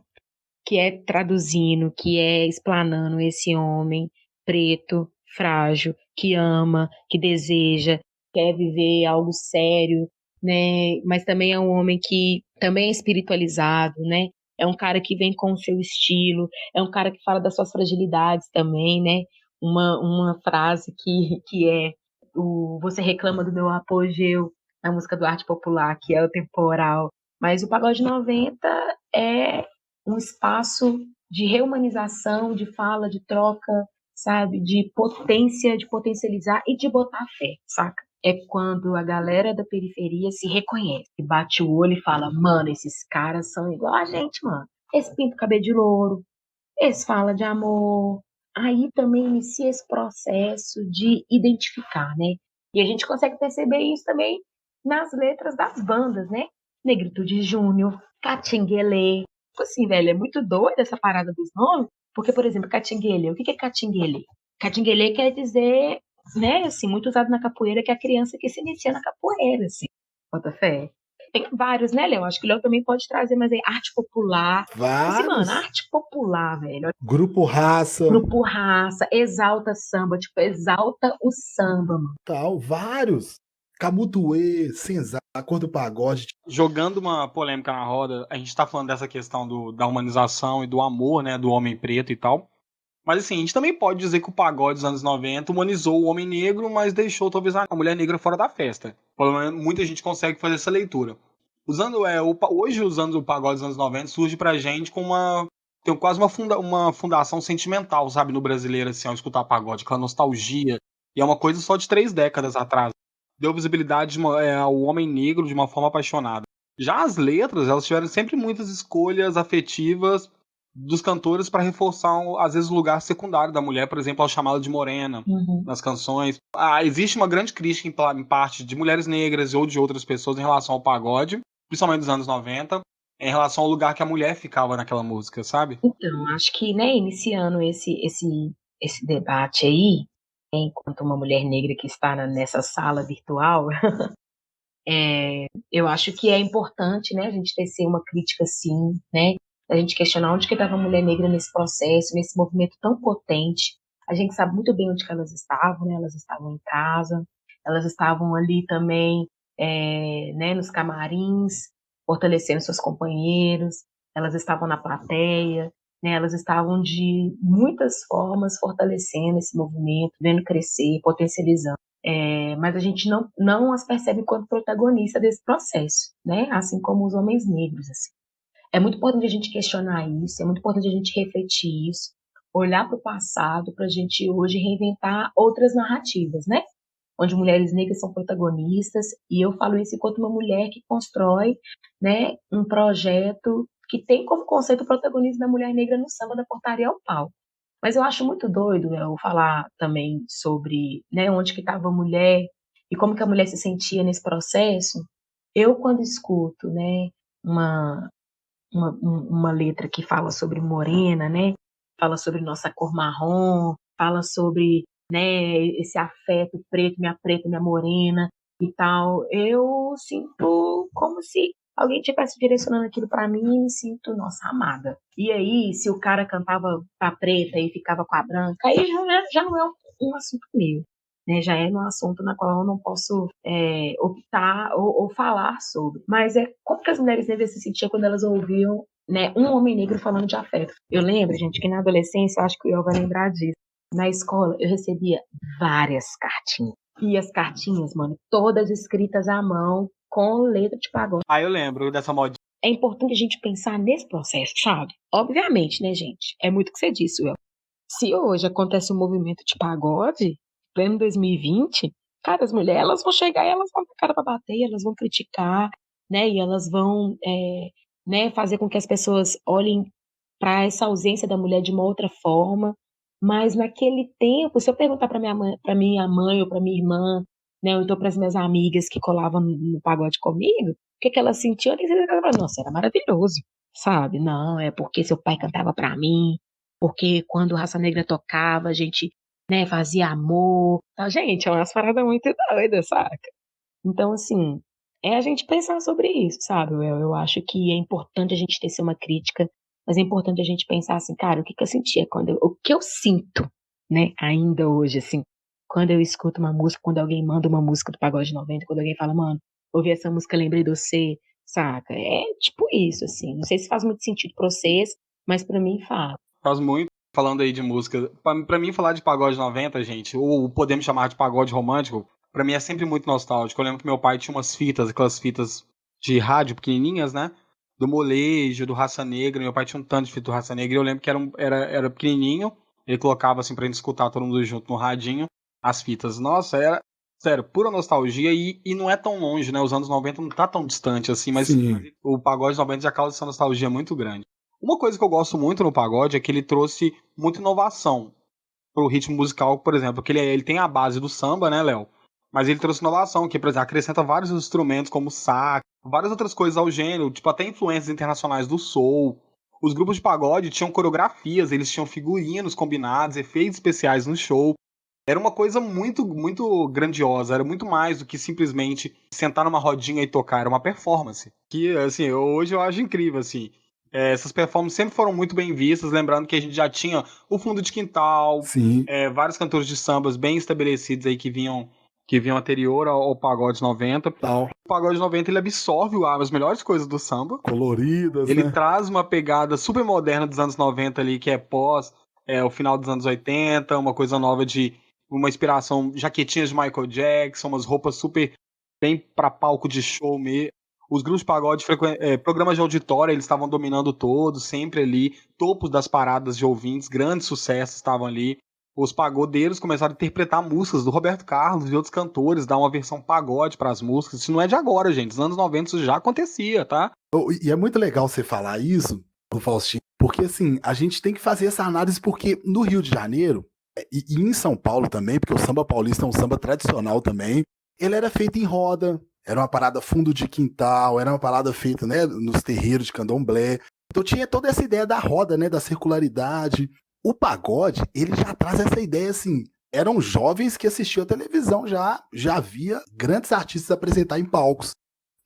Que é traduzindo, que é explanando esse homem preto, frágil, que ama, que deseja, quer viver algo sério, né? Mas também é um homem que também é espiritualizado, né? É um cara que vem com o seu estilo, é um cara que fala das suas fragilidades também, né? Uma frase que é o você reclama do meu apogeu, na música do Arte Popular, que é o temporal. Mas o Pagode 90 é um espaço de reumanização, de fala, de troca, sabe? De potência, de potencializar e de botar fé, saca? É quando a galera da periferia se reconhece, e bate o olho e fala, mano, esses caras são igual a gente, mano. Esse pinta o cabelo de louro, esse fala de amor. Aí também inicia esse processo de identificar, né? E a gente consegue perceber isso também nas letras das bandas, né? Negritude Júnior, Catinguelê. Tipo assim, velho, é muito doida essa parada dos nomes, porque, por exemplo, Catinguelê, o que é Catinguelê? Catinguelê quer dizer, né, assim, muito usado na capoeira, que é a criança que se inicia na capoeira, assim. Bota fé. Tem vários, né, Léo? Acho que o Léo também pode trazer, mas aí, arte popular. Assim, mano, Vários. arte popular, velho. Grupo Raça, Grupo Raça, exalta samba, tipo, exalta o samba, mano. tal, vários. Camutuê, Senzá, Cor do Pagode. Jogando uma polêmica na roda, a gente tá falando dessa questão da humanização e do amor, né, do homem preto e tal. Mas assim, a gente também pode dizer que o pagode dos anos 90 humanizou o homem negro, mas deixou talvez a mulher negra fora da festa. Pelo menos muita gente consegue fazer essa leitura. Hoje, usando o pagode dos anos 90, surge pra gente com tem quase uma fundação sentimental, sabe, no brasileiro, assim, ao escutar pagode, aquela nostalgia. E é uma coisa só de 3 décadas atrás. Deu visibilidade ao homem negro de uma forma apaixonada. Já as letras, elas tiveram sempre muitas escolhas afetivas dos cantores para reforçar, às vezes, o lugar secundário da mulher, por exemplo, ao chamá-la de morena Uhum. nas canções. Existe uma grande crítica em parte de mulheres negras ou de outras pessoas em relação ao pagode, principalmente dos anos 90, em relação ao lugar que a mulher ficava naquela música, sabe? Então, acho que, né, iniciando esse debate aí, enquanto uma mulher negra que está nessa sala virtual, eu acho que é importante, né, a gente tecer uma crítica, sim, né, a gente questionar onde que estava a mulher negra nesse processo, nesse movimento tão potente. A gente sabe muito bem onde que elas estavam, né, elas estavam em casa, elas estavam ali também, né, nos camarins, fortalecendo seus companheiros, elas estavam na plateia, né, elas estavam de muitas formas fortalecendo esse movimento, vendo crescer, potencializando. Mas a gente não as percebe enquanto protagonista desse processo, né? Assim como os homens negros, assim. É muito importante a gente questionar isso, é muito importante a gente refletir isso, olhar para o passado para a gente hoje reinventar outras narrativas, né? Onde mulheres negras são protagonistas, e eu falo isso enquanto uma mulher que constrói, né, um projeto que tem como conceito o protagonismo da mulher negra no samba da portaria ao pau. Mas eu acho muito doido eu falar também sobre, né, onde que estava a mulher e como que a mulher se sentia nesse processo. Eu, quando escuto, né, uma, uma letra que fala sobre morena, né, fala sobre nossa cor marrom, fala sobre, né, esse afeto preto, minha morena e tal, eu sinto como se alguém estivesse direcionando aquilo pra mim e me sinto, nossa, amada. E aí, se o cara cantava pra preta e ficava com a branca, aí já não é um assunto meu. Né, já é um assunto na qual eu não posso optar ou falar sobre. Mas é como que as mulheres negras se sentiam quando elas ouviam, né, um homem negro falando de afeto. Eu lembro, gente, que na adolescência, eu acho que o El vai lembrar disso. Na escola, eu recebia várias cartinhas. E as cartinhas, mano, todas escritas à mão, com letra de pagode. Eu lembro dessa modinha. é importante a gente pensar nesse processo, sabe? Obviamente, né, gente? É muito o que você disse, Will. Se hoje acontece um movimento de pagode, pleno 2020, cara, as mulheres elas vão chegar e elas vão ter cara pra bater, elas vão criticar, né? E elas vão, né, fazer com que as pessoas olhem para essa ausência da mulher de uma outra forma. Mas naquele tempo, se eu perguntar para minha mãe ou para minha irmã, né, ou então para as minhas amigas que colavam no pagode comigo, o que que elas sentiam? Elas falavam, nossa, era maravilhoso, sabe? Não, é porque seu pai cantava para mim, porque quando Raça Negra tocava, a gente, né, fazia amor. Tá, gente, é umas paradas muito doidas, saca? Então, assim, é a gente pensar sobre isso, sabe? Eu acho que é importante a gente tecer uma crítica, mas é importante a gente pensar assim, cara, o que que eu sentia o que eu sinto, né, ainda hoje, assim, quando eu escuto uma música, quando alguém manda uma música do Pagode 90, quando alguém fala, mano, ouvi essa música, lembrei de você, saca? É tipo isso, assim. Não sei se faz muito sentido pra vocês, mas pra mim faz. Faz muito. Falando aí de música, pra mim falar de pagode 90, gente, ou podemos chamar de pagode romântico, pra mim é sempre muito nostálgico. Eu lembro que meu pai tinha umas fitas, aquelas fitas de rádio pequenininhas, né? Do Molejo, do Raça Negra. Meu pai tinha um tanto de fita do Raça Negra. E eu lembro que era pequenininho. Ele colocava assim pra gente escutar todo mundo junto no radinho as fitas. Nossa, era, sério, pura nostalgia. E não é tão longe, né? Os anos 90 não tá tão distante assim, mas Sim. o pagode 90 já causa essa nostalgia muito grande. Uma coisa que eu gosto muito no pagode é que ele trouxe muita inovação pro ritmo musical, por exemplo, que ele tem a base do samba, né, Léo? Mas ele trouxe inovação, que, por exemplo, acrescenta vários instrumentos como sax, várias outras coisas ao gênero, tipo até influências internacionais do soul. Os grupos de pagode tinham coreografias, eles tinham figurinos combinados, efeitos especiais no show. Era uma coisa muito, muito grandiosa, era muito mais do que simplesmente sentar numa rodinha e tocar, era uma performance. Que, assim, hoje eu acho incrível, assim. Essas performances sempre foram muito bem vistas, lembrando que a gente já tinha o Fundo de Quintal, Sim. vários cantores de sambas bem estabelecidos aí que vinham anterior ao Pagode 90. Tal. O Pagode 90 ele absorve as melhores coisas do samba, Coloridas, ele né? traz uma pegada super moderna dos anos 90 ali, que é o final dos anos 80, uma coisa nova de uma inspiração, jaquetinhas de Michael Jackson, umas roupas super bem para palco de show mesmo. Os grupos de pagode, programas de auditório, eles estavam dominando todos, sempre ali, topos das paradas de ouvintes, grandes sucessos estavam ali. Os pagodeiros começaram a interpretar músicas do Roberto Carlos e outros cantores, dar uma versão pagode para as músicas. Isso não é de agora, gente. Nos anos 90 isso já acontecia, tá? E é muito legal você falar isso, o Faustinho, porque assim, a gente tem que fazer essa análise porque no Rio de Janeiro, e em São Paulo também, porque o samba paulista é um samba tradicional também, ele era feito em roda, era uma parada fundo de quintal, era uma parada feita, né, nos terreiros de candomblé. Então tinha toda essa ideia da roda, né, da circularidade. O pagode, ele já traz essa ideia assim, eram jovens que assistiam a televisão, já via grandes artistas apresentar em palcos,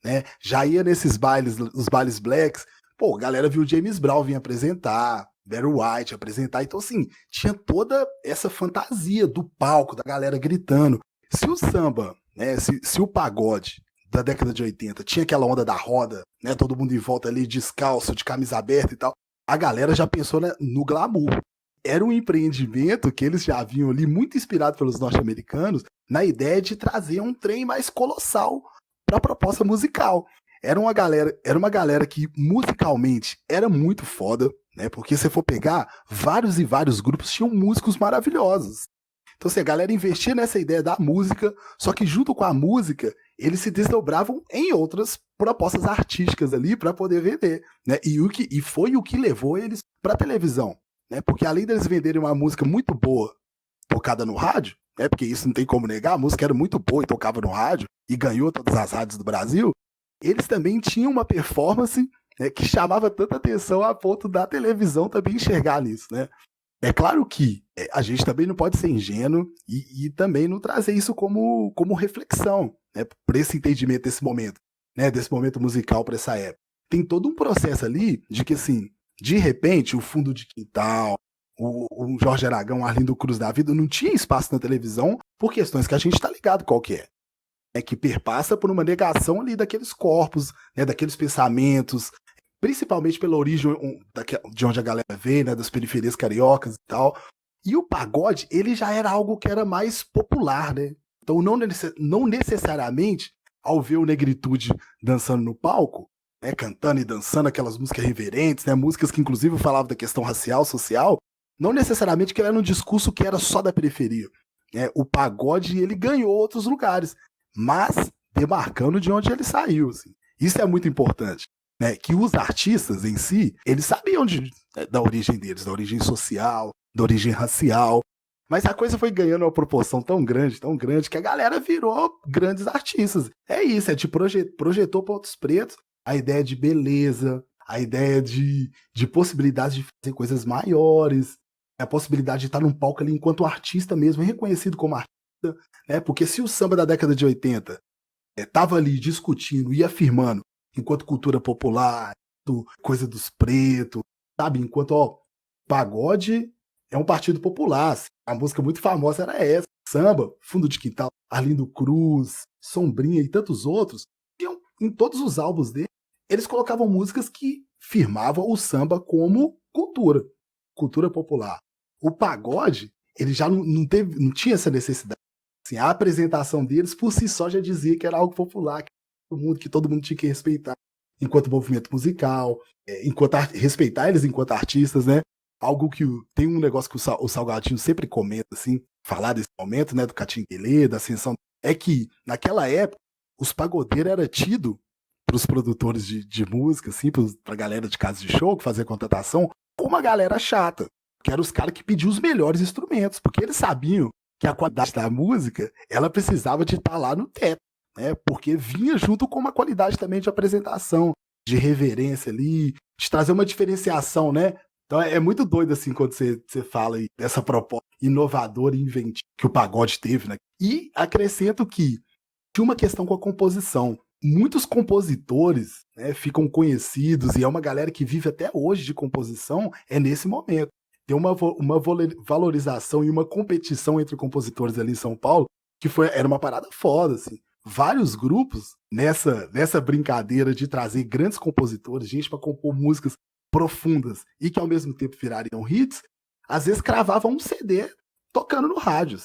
né? Já ia nesses bailes, os bailes blacks, pô, a galera viu James Brown vir apresentar, Barry White apresentar, então assim, tinha toda essa fantasia do palco, da galera gritando. Se o samba, né, se o pagode da década de 80 tinha aquela onda da roda, né, todo mundo em volta ali descalço, de camisa aberta e tal, a galera já pensou, né, no glamour. Era um empreendimento que eles já haviam ali, muito inspirado pelos norte-americanos, na ideia de trazer um trem mais colossal para a proposta musical. Era uma galera que musicalmente era muito foda, né? Porque se for pegar, vários e vários grupos tinham músicos maravilhosos. Então, assim, a galera investia nessa ideia da música, só que junto com a música, eles se desdobravam em outras propostas artísticas ali para poder vender, né? E foi o que levou eles para televisão, né? Porque além deles venderem uma música muito boa tocada no rádio, né? Porque isso não tem como negar, a música era muito boa e tocava no rádio e ganhou todas as rádios do Brasil. Eles também tinham uma performance, né, que chamava tanta atenção a ponto da televisão também enxergar nisso, né? É claro que a gente também não pode ser ingênuo e também não trazer isso como reflexão, né, para esse entendimento desse momento, né, desse momento musical para essa época. Tem todo um processo ali de que, assim, de repente, o Fundo de Quintal, o Jorge Aragão, o Arlindo Cruz da vida, não tinha espaço na televisão por questões que a gente está ligado qual que é, que perpassa por uma negação ali daqueles corpos, né, daqueles pensamentos, principalmente pela origem de onde a galera veio, né, das periferias cariocas e tal. E o pagode, ele já era algo que era mais popular, né? Então não necessariamente, ao ver o Negritude dançando no palco, né, cantando e dançando aquelas músicas reverentes, né, músicas que inclusive falavam da questão racial, social, não necessariamente que era um discurso que era só da periferia. Né? O pagode, ele ganhou outros lugares, mas demarcando de onde ele saiu. Assim. Isso é muito importante. Né? Que os artistas em si, eles sabiam da origem deles, da origem social, da origem racial, mas a coisa foi ganhando uma proporção tão grande, que a galera virou grandes artistas. É isso, projetou para outros pretos a ideia de beleza, a ideia de possibilidade de fazer coisas maiores, a possibilidade de estar num palco ali enquanto artista mesmo, reconhecido como artista, né? Porque se o samba da década de 80 estava ali discutindo e afirmando enquanto cultura popular, coisa dos pretos, sabe? Enquanto, pagode é um partido popular. Assim. A música muito famosa era essa. Samba, Fundo de Quintal, Arlindo Cruz, Sombrinha e tantos outros. Em todos os álbuns dele, eles colocavam músicas que firmavam o samba como cultura popular. O pagode, ele já não tinha essa necessidade. Assim, a apresentação deles, por si só, já dizia que era algo popular, que todo mundo tinha que respeitar enquanto movimento musical, respeitar eles enquanto artistas, né? Algo que tem um negócio que o Salgadinho sempre comenta, assim, falar desse momento, né, do Catinguelê, da ascensão, é que naquela época os pagodeiros eram tidos para os produtores de música, assim, para a galera de casa de show que fazia contratação, como uma galera chata, que eram os caras que pediam os melhores instrumentos, porque eles sabiam que a qualidade da música ela precisava de estar lá no teto, né? Porque vinha junto com uma qualidade também de apresentação, de reverência ali, de trazer uma diferenciação, né? Então é muito doido assim quando você fala aí dessa proposta inovadora e inventiva que o pagode teve, né? E acrescento que tinha uma questão com a composição. Muitos compositores, né, ficam conhecidos e é uma galera que vive até hoje de composição, é nesse momento. Tem uma valorização e uma competição entre compositores ali em São Paulo que era uma parada foda, assim. Vários grupos nessa brincadeira de trazer grandes compositores, gente para compor músicas profundas e que ao mesmo tempo virariam hits, às vezes cravavam um CD tocando no rádio.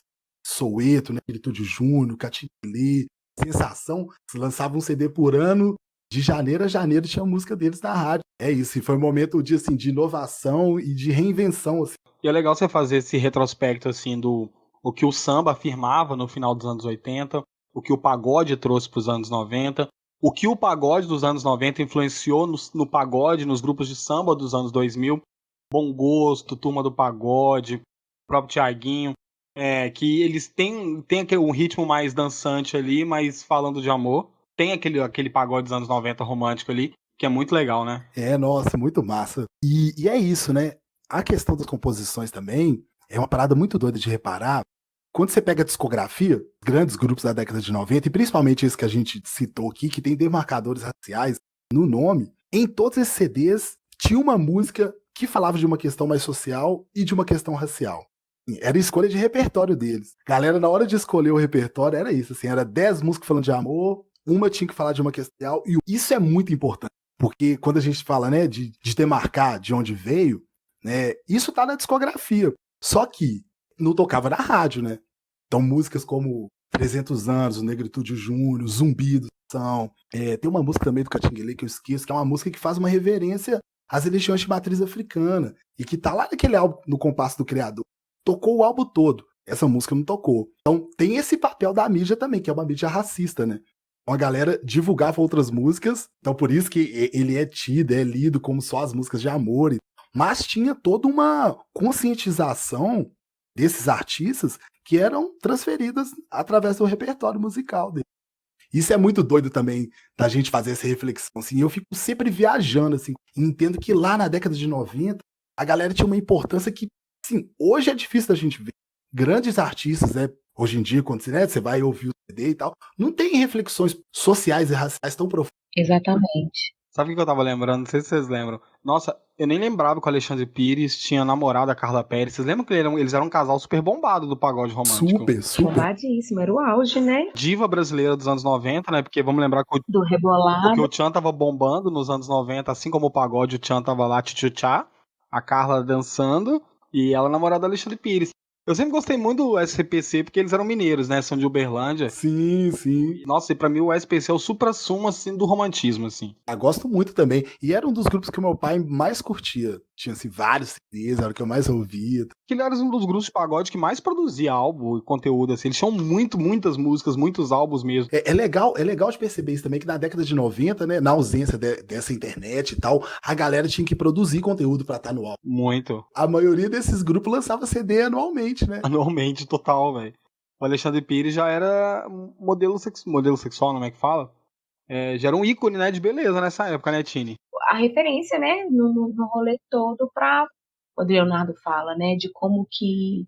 Soweto, né, Negritude Júnior, Catinguelê, Sensação, lançavam um CD por ano, de janeiro a janeiro tinha música deles na rádio. É isso, e foi um momento assim, de inovação e de reinvenção. Assim. E é legal você fazer esse retrospecto assim do o que o samba afirmava no final dos anos 80, o que o pagode trouxe para os anos 90, o que o pagode dos anos 90 influenciou no pagode, nos grupos de samba dos anos 2000, Bom Gosto, Turma do Pagode, o próprio Thiaguinho, que eles têm um ritmo mais dançante ali, mas falando de amor. Tem aquele pagode dos anos 90 romântico ali, que é muito legal, né? Nossa, muito massa. E é isso, né? A questão das composições também é uma parada muito doida de reparar. Quando você pega a discografia, grandes grupos da década de 90, e principalmente esse que a gente citou aqui, que tem demarcadores raciais no nome, em todos esses CDs tinha uma música que falava de uma questão mais social e de uma questão racial. Era escolha de repertório deles. Galera, na hora de escolher o repertório, era isso, assim, era 10 músicas falando de amor, uma tinha que falar de uma questão, e isso é muito importante, porque quando a gente fala, né, de demarcar de onde veio, né, isso tá na discografia, só que não tocava na rádio, né? Então músicas como 300 anos, o Negritude Júnior, Zumbi do São, tem uma música também do Catinguelê que eu esqueço, que é uma música que faz uma reverência às religiões de matriz africana, e que tá lá naquele álbum, no Compasso do Criador. Tocou o álbum todo. Essa música não tocou. Então tem esse papel da mídia também, que é uma mídia racista, né? Uma galera divulgava outras músicas, então por isso que ele é tido, é lido como só as músicas de amor. Mas tinha toda uma conscientização desses artistas que eram transferidas através do repertório musical dele. Isso é muito doido também da gente fazer essa reflexão. Assim, eu fico sempre viajando, assim, e entendo que lá na década de 90, a galera tinha uma importância que, assim, hoje é difícil da gente ver. Grandes artistas, hoje em dia, quando você vai ouvir o CD e tal, não tem reflexões sociais e raciais tão profundas. Exatamente. Sabe o que eu tava lembrando? Não sei se vocês lembram. Nossa, eu nem lembrava que o Alexandre Pires tinha namorado a Carla Pérez. Vocês lembram que eles eram um casal super bombado do pagode romântico? Super. Bombadíssimo, era o auge, né? Diva brasileira dos anos 90, né? Porque vamos lembrar que Do Rebolado. porque o Tchan tava bombando nos anos 90, assim como o pagode, o Tchan tava lá, tchutchá, a Carla dançando, e ela namorada do Alexandre Pires. Eu sempre gostei muito do SPC porque eles eram mineiros, né? São de Uberlândia. Sim, sim. E, nossa, e pra mim o SPC é o supra-sumo, assim, do romantismo, assim. Gosto muito também. E era um dos grupos que o meu pai mais curtia. Tinha, assim, vários CDs, era o que eu mais ouvia. Que ele era um dos grupos de pagode que mais produzia álbum e conteúdo, assim. Eles tinham muitas músicas, muitos álbuns mesmo. É legal de perceber isso também, que na década de 90, né, na ausência dessa internet e tal, a galera tinha que produzir conteúdo pra estar no álbum. Muito. A maioria desses grupos lançava CD anualmente, né? Anualmente, total, velho. O Alexandre Pires já era modelo sexual, não é que fala? Já era um ícone, né, de beleza nessa época, né, Tini? A referência, né, no rolê todo para o Leonardo fala, né, de como que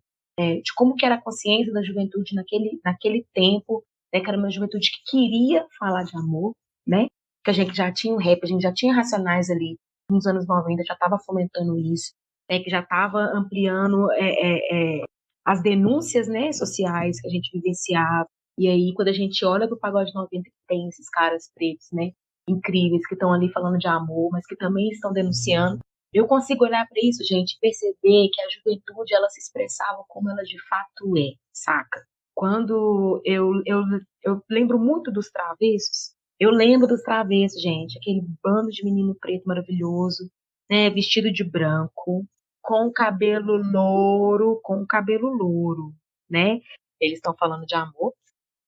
era a consciência da juventude naquele tempo, né, que era uma juventude que queria falar de amor, né, que a gente já tinha o rap, a gente já tinha Racionais ali nos anos 90, já estava fomentando isso, né, que já estava ampliando as denúncias, né, sociais que a gente vivenciava. E aí, quando a gente olha do Pagode 90, que tem esses caras pretos, né, incríveis, que estão ali falando de amor, mas que também estão denunciando, eu consigo olhar para isso, gente, e perceber que a juventude, ela se expressava como ela de fato é, saca? Quando eu lembro muito dos Travessos, eu lembro dos Travessos, gente, aquele bando de menino preto maravilhoso, né, vestido de branco, com cabelo louro, né? Eles estão falando de amor.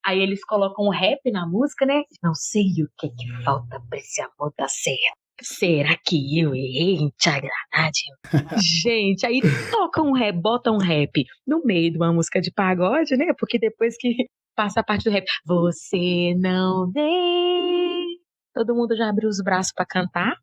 Aí eles colocam um rap na música, né? Não sei o que falta pra esse amor dar certo. Será que eu errei em te agradar? Gente, aí toca um rap, bota um rap no meio de uma música de pagode, né? Porque depois que passa a parte do rap, você não vem. Todo mundo já abriu os braços pra cantar.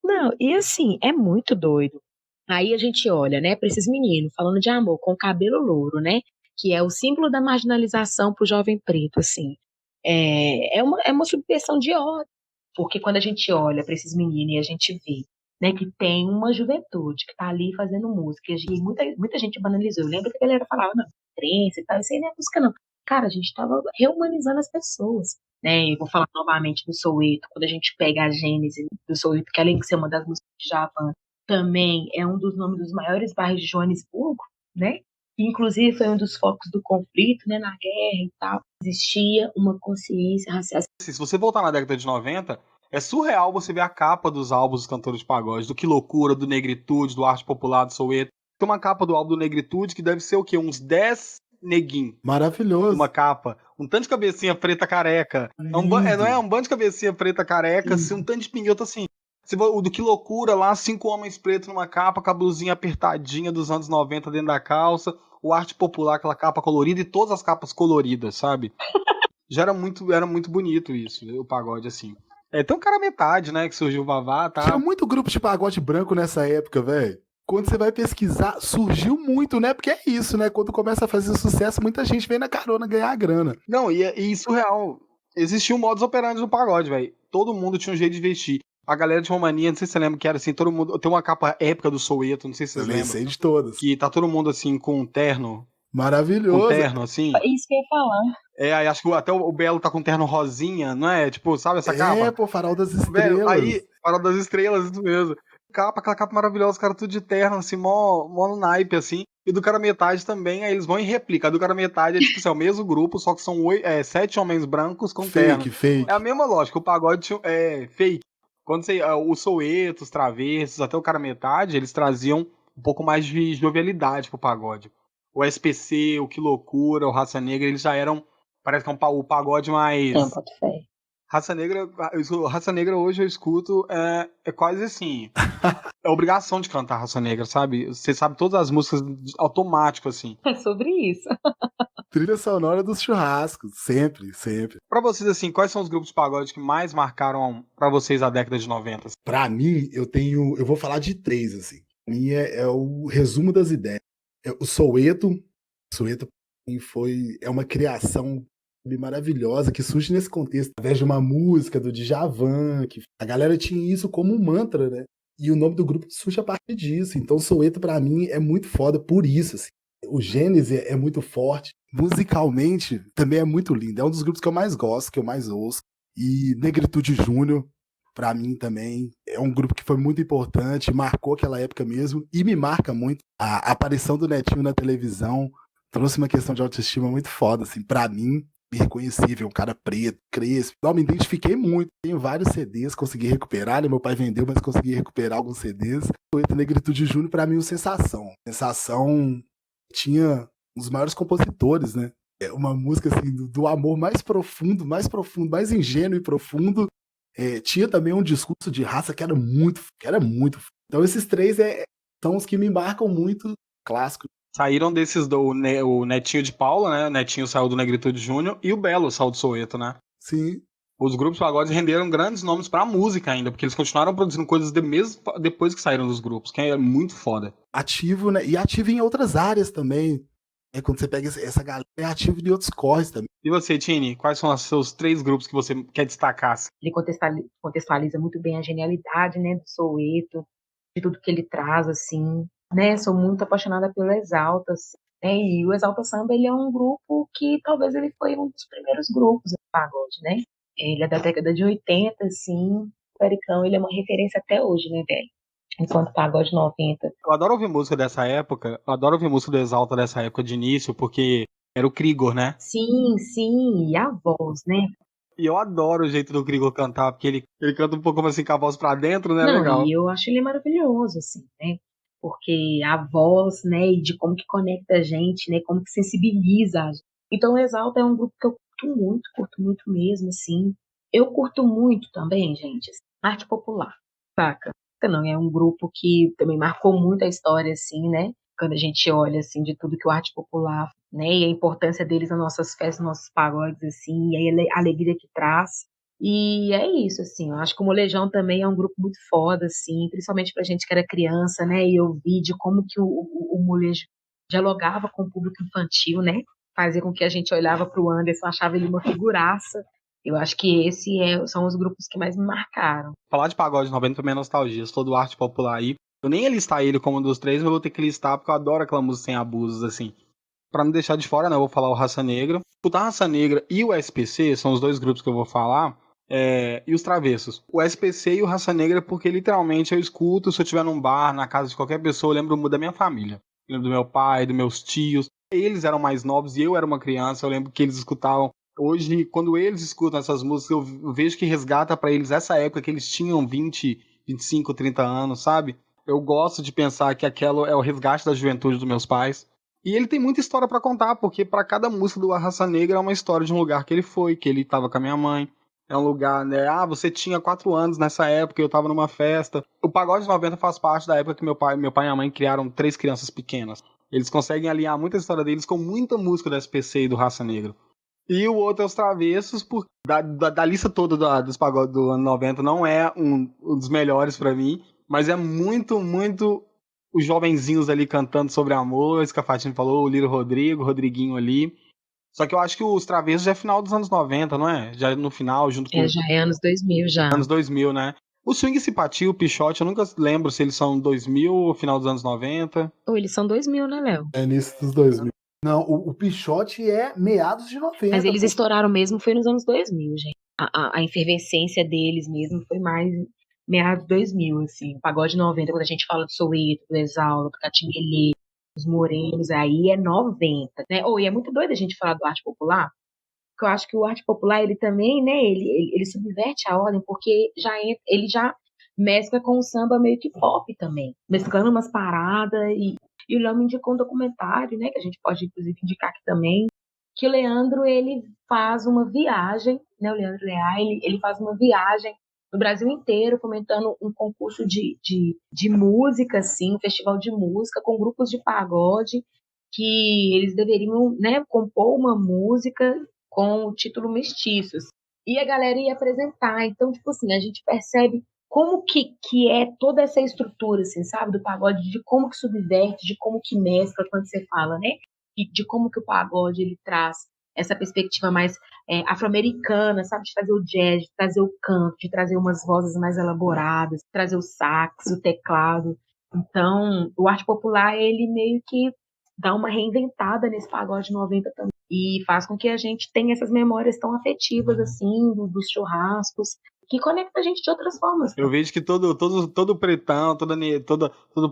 Não, e assim, é muito doido. Aí a gente olha, né, pra esses meninos falando de amor com cabelo louro, né? Que é o símbolo da marginalização pro jovem preto, assim. É uma subversão de ordem. Porque quando a gente olha para esses meninos e a gente vê, né, que tem uma juventude que tá ali fazendo música, e muita gente banalizou. Eu lembro que a galera falava, não, crença e tal, isso aí não é música, não. Cara, a gente tava reumanizando as pessoas. Né, eu vou falar novamente do Soweto, quando a gente pega a gênese do Soweto, que além de ser uma das músicas de Djavan, também é um dos nomes dos maiores bairros de Joanesburgo, né? Inclusive foi um dos focos do conflito, né, na guerra e tal. Existia uma consciência racial. Se você voltar na década de 90, é surreal você ver a capa dos álbuns dos cantores de pagode, do Que Loucura, do Negritude, do Arte Popular, do Soweto. Tem uma capa do álbum do Negritude que deve ser o quê? Uns 10 neguinhos. Maravilhoso. Uma capa. Um tanto de cabecinha preta careca. Não é um bando de cabecinha preta careca, assim, um tanto de pingueta assim. O do Que Loucura lá, 5 homens pretos numa capa, com a blusinha apertadinha dos anos 90 dentro da calça. O Arte Popular, aquela capa colorida e todas as capas coloridas, sabe? Já era muito bonito isso, o pagode, assim. Tem um cara metade, né, que surgiu o Vavá, tá? Tinha muito grupo de pagode branco nessa época, velho. Quando você vai pesquisar, surgiu muito, né? Porque é isso, né? Quando começa a fazer sucesso, muita gente vem na carona ganhar a grana. Não, e surreal. Existia um modus operandi no pagode, velho. Todo mundo tinha um jeito de vestir. A galera de Romania, não sei se você lembra que era assim, todo mundo. Tem uma capa épica do Soweto, não sei se vocês lembram. Sei de todas. Que tá todo mundo assim com um terno. Maravilhoso. Com terno, assim. Isso que eu ia falar. Aí acho que até o Belo tá com terno rosinha, não é? Tipo, sabe essa capa? Pô, Farol das Estrelas. Velho, aí, Farol das Estrelas, isso mesmo. Aquela capa maravilhosa, os caras tudo de terno, assim, mó no naipe, assim. E do cara metade também, aí eles vão em réplica. A do cara metade é tipo assim, é o mesmo grupo, só que são 7 homens brancos com terno. Fake. É a mesma lógica, o pagode é fake. Quando o Soweto, os Travessos, até o cara metade, eles traziam um pouco mais de jovialidade pro pagode. O SPC, o Que Loucura, o Raça Negra, eles já eram, parece que é o pagode mais... Não, boto fé. Raça Negra hoje eu escuto, é quase assim, é obrigação de cantar Raça Negra, sabe? Você sabe todas as músicas automático, assim. É sobre isso. Trilha sonora dos churrascos, sempre. Pra vocês, assim, quais são os grupos de pagode que mais marcaram pra vocês a década de 90? Pra mim, eu vou falar de 3, assim. Pra mim é o resumo das ideias. O Soweto é uma criação maravilhosa que surge nesse contexto, através de uma música do Djavan, que a galera tinha isso como um mantra, né? E o nome do grupo surge a partir disso. Então, Soweto, pra mim, é muito foda por isso, assim. O Gênese é muito forte. Musicalmente, também é muito lindo. É um dos grupos que eu mais gosto, que eu mais ouço. E Negritude Júnior, pra mim também. É um grupo que foi muito importante, marcou aquela época mesmo, e me marca muito. A aparição do Netinho na televisão trouxe uma questão de autoestima muito foda, assim, pra mim, irreconhecível, um cara preto, crespo. Eu me identifiquei muito, tenho vários CDs, consegui recuperar, né? Meu pai vendeu, mas consegui recuperar alguns CDs. O Negritude Júnior, pra mim, uma sensação. Sensação tinha os maiores compositores, né? É uma música, assim, do amor mais profundo, mais ingênuo e profundo. Tinha também um discurso de raça que era muito. Então esses três são os que me marcam muito, clássicos. Saíram desses o Netinho de Paula, né? O Netinho saiu do Negritude Júnior e o Belo saiu do Soweto, né? Sim. Os grupos pagodes renderam grandes nomes pra música ainda, porque eles continuaram produzindo coisas mesmo depois que saíram dos grupos, que é muito foda. Ativo, né? E ativo em outras áreas também. Quando você pega essa galera, é ativo em outros corres também. E você, Tini, quais são os seus 3 grupos que você quer destacar? Ele contextualiza muito bem a genialidade, né, do Soweto, de tudo que ele traz, assim, né? Sou muito apaixonada pelo Exalta, assim, né? E o Exalta Samba, ele é um grupo que talvez ele foi um dos primeiros grupos do pagode, né? Ele é da década de 80, assim. O Pericão, ele é uma referência até hoje, né, velho? Enquanto pagode 90. Eu adoro ouvir música dessa época, eu adoro ouvir música do Exalta dessa época de início, porque era o Krigor, né? Sim, sim, e a voz, né? E eu adoro o jeito do Krigor cantar, porque ele canta um pouco assim com a voz pra dentro, né? Não, Legal. e eu acho ele maravilhoso, assim, né? Porque a voz, né, e de como que conecta a gente, né, como que sensibiliza a gente. Então, o Exalta é um grupo que eu curto muito mesmo, assim. Eu curto muito também, gente, assim, arte popular, saca? Não, é um grupo que também marcou muito a história, assim, né? Quando a gente olha, assim, de tudo que o arte popular, né, e a importância deles nas nossas festas, nos nossos pagodes, assim, e a alegria que traz. E é isso, assim, eu acho que o Molejão também é um grupo muito foda, assim, principalmente pra gente que era criança, né, e eu vi de como que o Molejo dialogava com o público infantil, né, fazia com que a gente olhava pro Anderson, achava ele uma figuraça. Eu acho que são os grupos que mais me marcaram. Falar de pagode 90 pra mim é nostalgia, sou do arte popular aí. Eu nem ia listar ele como um dos 3, mas eu vou ter que listar porque eu adoro aquela música sem abusos, assim. Pra não deixar de fora, né, eu vou falar o Raça Negra. O da Raça Negra e o SPC são os 2 grupos que eu vou falar. E os Travessos. O SPC e o Raça Negra, porque literalmente eu escuto, se eu estiver num bar, na casa de qualquer pessoa, eu lembro da minha família. Eu lembro do meu pai, dos meus tios. Eles eram mais novos e eu era uma criança, eu lembro que eles escutavam. Hoje, quando eles escutam essas músicas, eu vejo que resgata pra eles essa época que eles tinham 20, 25, 30 anos, sabe? Eu gosto de pensar que aquilo é o resgate da juventude dos meus pais. E ele tem muita história pra contar, porque pra cada música do Raça Negra é uma história de um lugar que ele foi, que ele tava com a minha mãe. É um lugar, né? Ah, você tinha 4 anos nessa época, eu tava numa festa. O Pagode 90 faz parte da época que meu pai e minha mãe criaram 3 crianças pequenas. Eles conseguem alinhar muita história deles com muita música do SPC e do Raça Negra. E o outro é os Travessos, porque da lista toda dos pagodes do ano 90 não é um dos melhores pra mim, mas é muito, muito os jovenzinhos ali cantando sobre amor, isso que a Fatina falou, o Liro Rodrigo, o Rodriguinho ali. Só que eu acho que os Travessos já é final dos anos 90, não é? Já no final, junto com os Já é anos 2000 já. anos 2000, né? O Swing Simpatia, o Pichote, eu nunca lembro se eles são 2000 ou final dos anos 90. Ou eles são 2000, né, Léo? É nisso dos 2000. Não, o Pichote é meados de 90. Mas eles estouraram mesmo foi nos anos 2000, gente. A efervescência deles mesmo foi mais meados 2000, assim. Pagode 90, quando a gente fala do Soweto, do Exalta, do Catinguelê, dos Morenos, aí é 90, né? E é muito doido a gente falar do arte popular, porque eu acho que o arte popular, ele também, né, ele subverte a ordem, porque ele já mescla com o samba meio que pop também, mesclando umas paradas, e o Léo me indicou um documentário, né, que a gente pode, inclusive, indicar aqui também, que o Leandro, ele faz uma viagem, né, o Leandro Leal, ele faz uma viagem no Brasil inteiro, fomentando um concurso de música, assim, um festival de música, com grupos de pagode, que eles deveriam, né, compor uma música com o título Mestiços. E a galera ia apresentar. Então, tipo assim, a gente percebe como que é toda essa estrutura, assim, sabe, do pagode, de como que subverte, de como que mescla quando você fala, né? E de como que o pagode, ele traz essa perspectiva mais afro-americana, sabe, de trazer o jazz, de trazer o canto, de trazer umas vozes mais elaboradas, de trazer o sax, o teclado. Então, o arte popular, ele meio que dá uma reinventada nesse pagode 90 também. E faz com que a gente tenha essas memórias tão afetivas, assim, dos churrascos, que conecta a gente de outras formas. Eu vejo que todo pretão, todo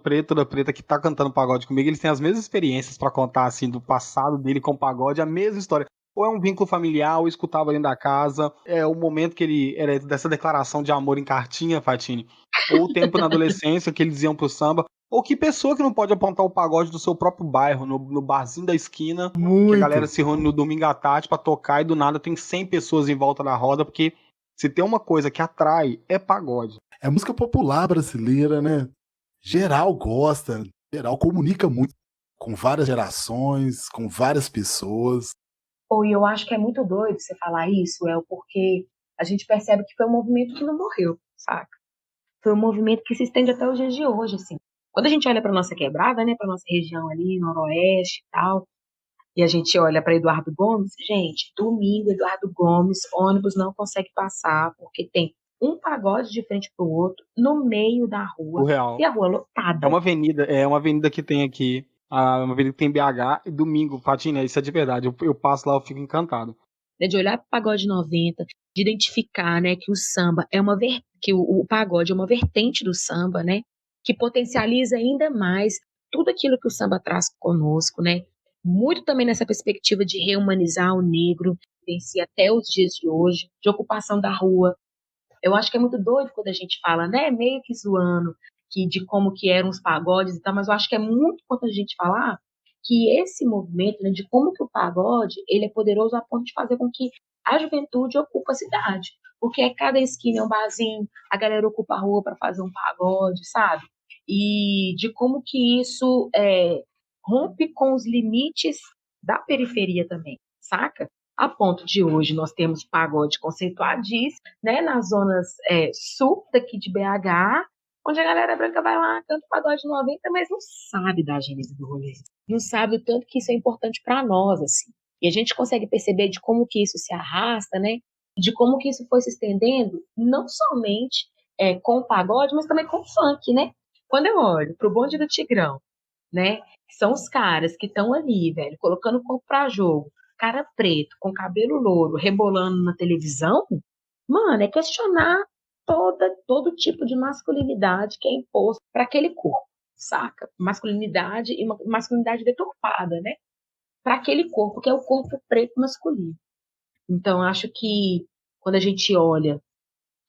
preto, toda preta que tá cantando pagode comigo, eles têm as mesmas experiências pra contar, assim, do passado dele com o pagode, a mesma história. Ou é um vínculo familiar, ou escutava dentro da casa, é o momento que ele era dessa declaração de amor em cartinha, Fatine, ou o tempo na adolescência que eles iam pro samba, ou que pessoa que não pode apontar o pagode do seu próprio bairro, no barzinho da esquina, que a galera Muito. se reúne no domingo à tarde pra tocar e do nada tem 100 pessoas em volta da roda, porque se tem uma coisa que atrai, é pagode. É música popular brasileira, né? Geral gosta, geral comunica muito com várias gerações, com várias pessoas. E eu acho que é muito doido você falar isso, porque a gente percebe que foi um movimento que não morreu, saca? Foi um movimento que se estende até os dias de hoje, assim. Quando a gente olha para nossa quebrada, né, para nossa região ali, noroeste e tal, e a gente olha para Eduardo Gomes, gente, domingo, Eduardo Gomes, ônibus não consegue passar, porque tem um pagode de frente pro outro, no meio da O rua, real. e a rua É lotada. uma avenida que tem aqui, uma avenida que tem BH, e domingo, Patina, isso é de verdade. Eu passo lá, eu fico encantado. Né, de olhar para o pagode 90, de identificar, né, que o samba é que o pagode é uma vertente do samba, né, que potencializa ainda mais tudo aquilo que o samba traz conosco, né, muito também nessa perspectiva de reumanizar o negro, em si até os dias de hoje, de ocupação da rua. Eu acho que é muito doido quando a gente fala, né, meio que zoando, de como que eram os pagodes e tal, mas eu acho que é muito importante a gente falar que esse movimento, né, de como que o pagode, ele é poderoso a ponto de fazer com que a juventude ocupe a cidade. Porque cada esquina é um barzinho, a galera ocupa a rua para fazer um pagode, sabe? E de como que isso rompe com os limites da periferia também, saca? A ponto de hoje nós temos pagode conceituadíssimo, né, nas zonas sul daqui de BH, onde a galera branca vai lá, canta pagode 90, mas não sabe da gênese do rolê. Não sabe o tanto que isso é importante para nós, assim. E a gente consegue perceber de como que isso se arrasta, né? De como que isso foi se estendendo, não somente com o pagode, mas também com o funk, né? Quando eu olho pro bonde do Tigrão, né? Que são os caras que estão ali, velho, colocando o corpo pra jogo, cara preto, com cabelo louro, rebolando na televisão, mano, é questionar todo tipo de masculinidade que é imposto para aquele corpo, saca? Masculinidade e uma masculinidade deturpada, né? Para aquele corpo, que é o corpo preto masculino. Então, acho que quando a gente olha,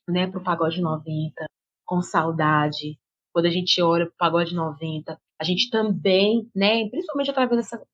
né, pro pagode 90 com saudade, quando a gente olha pro pagode 90, a gente também, né, principalmente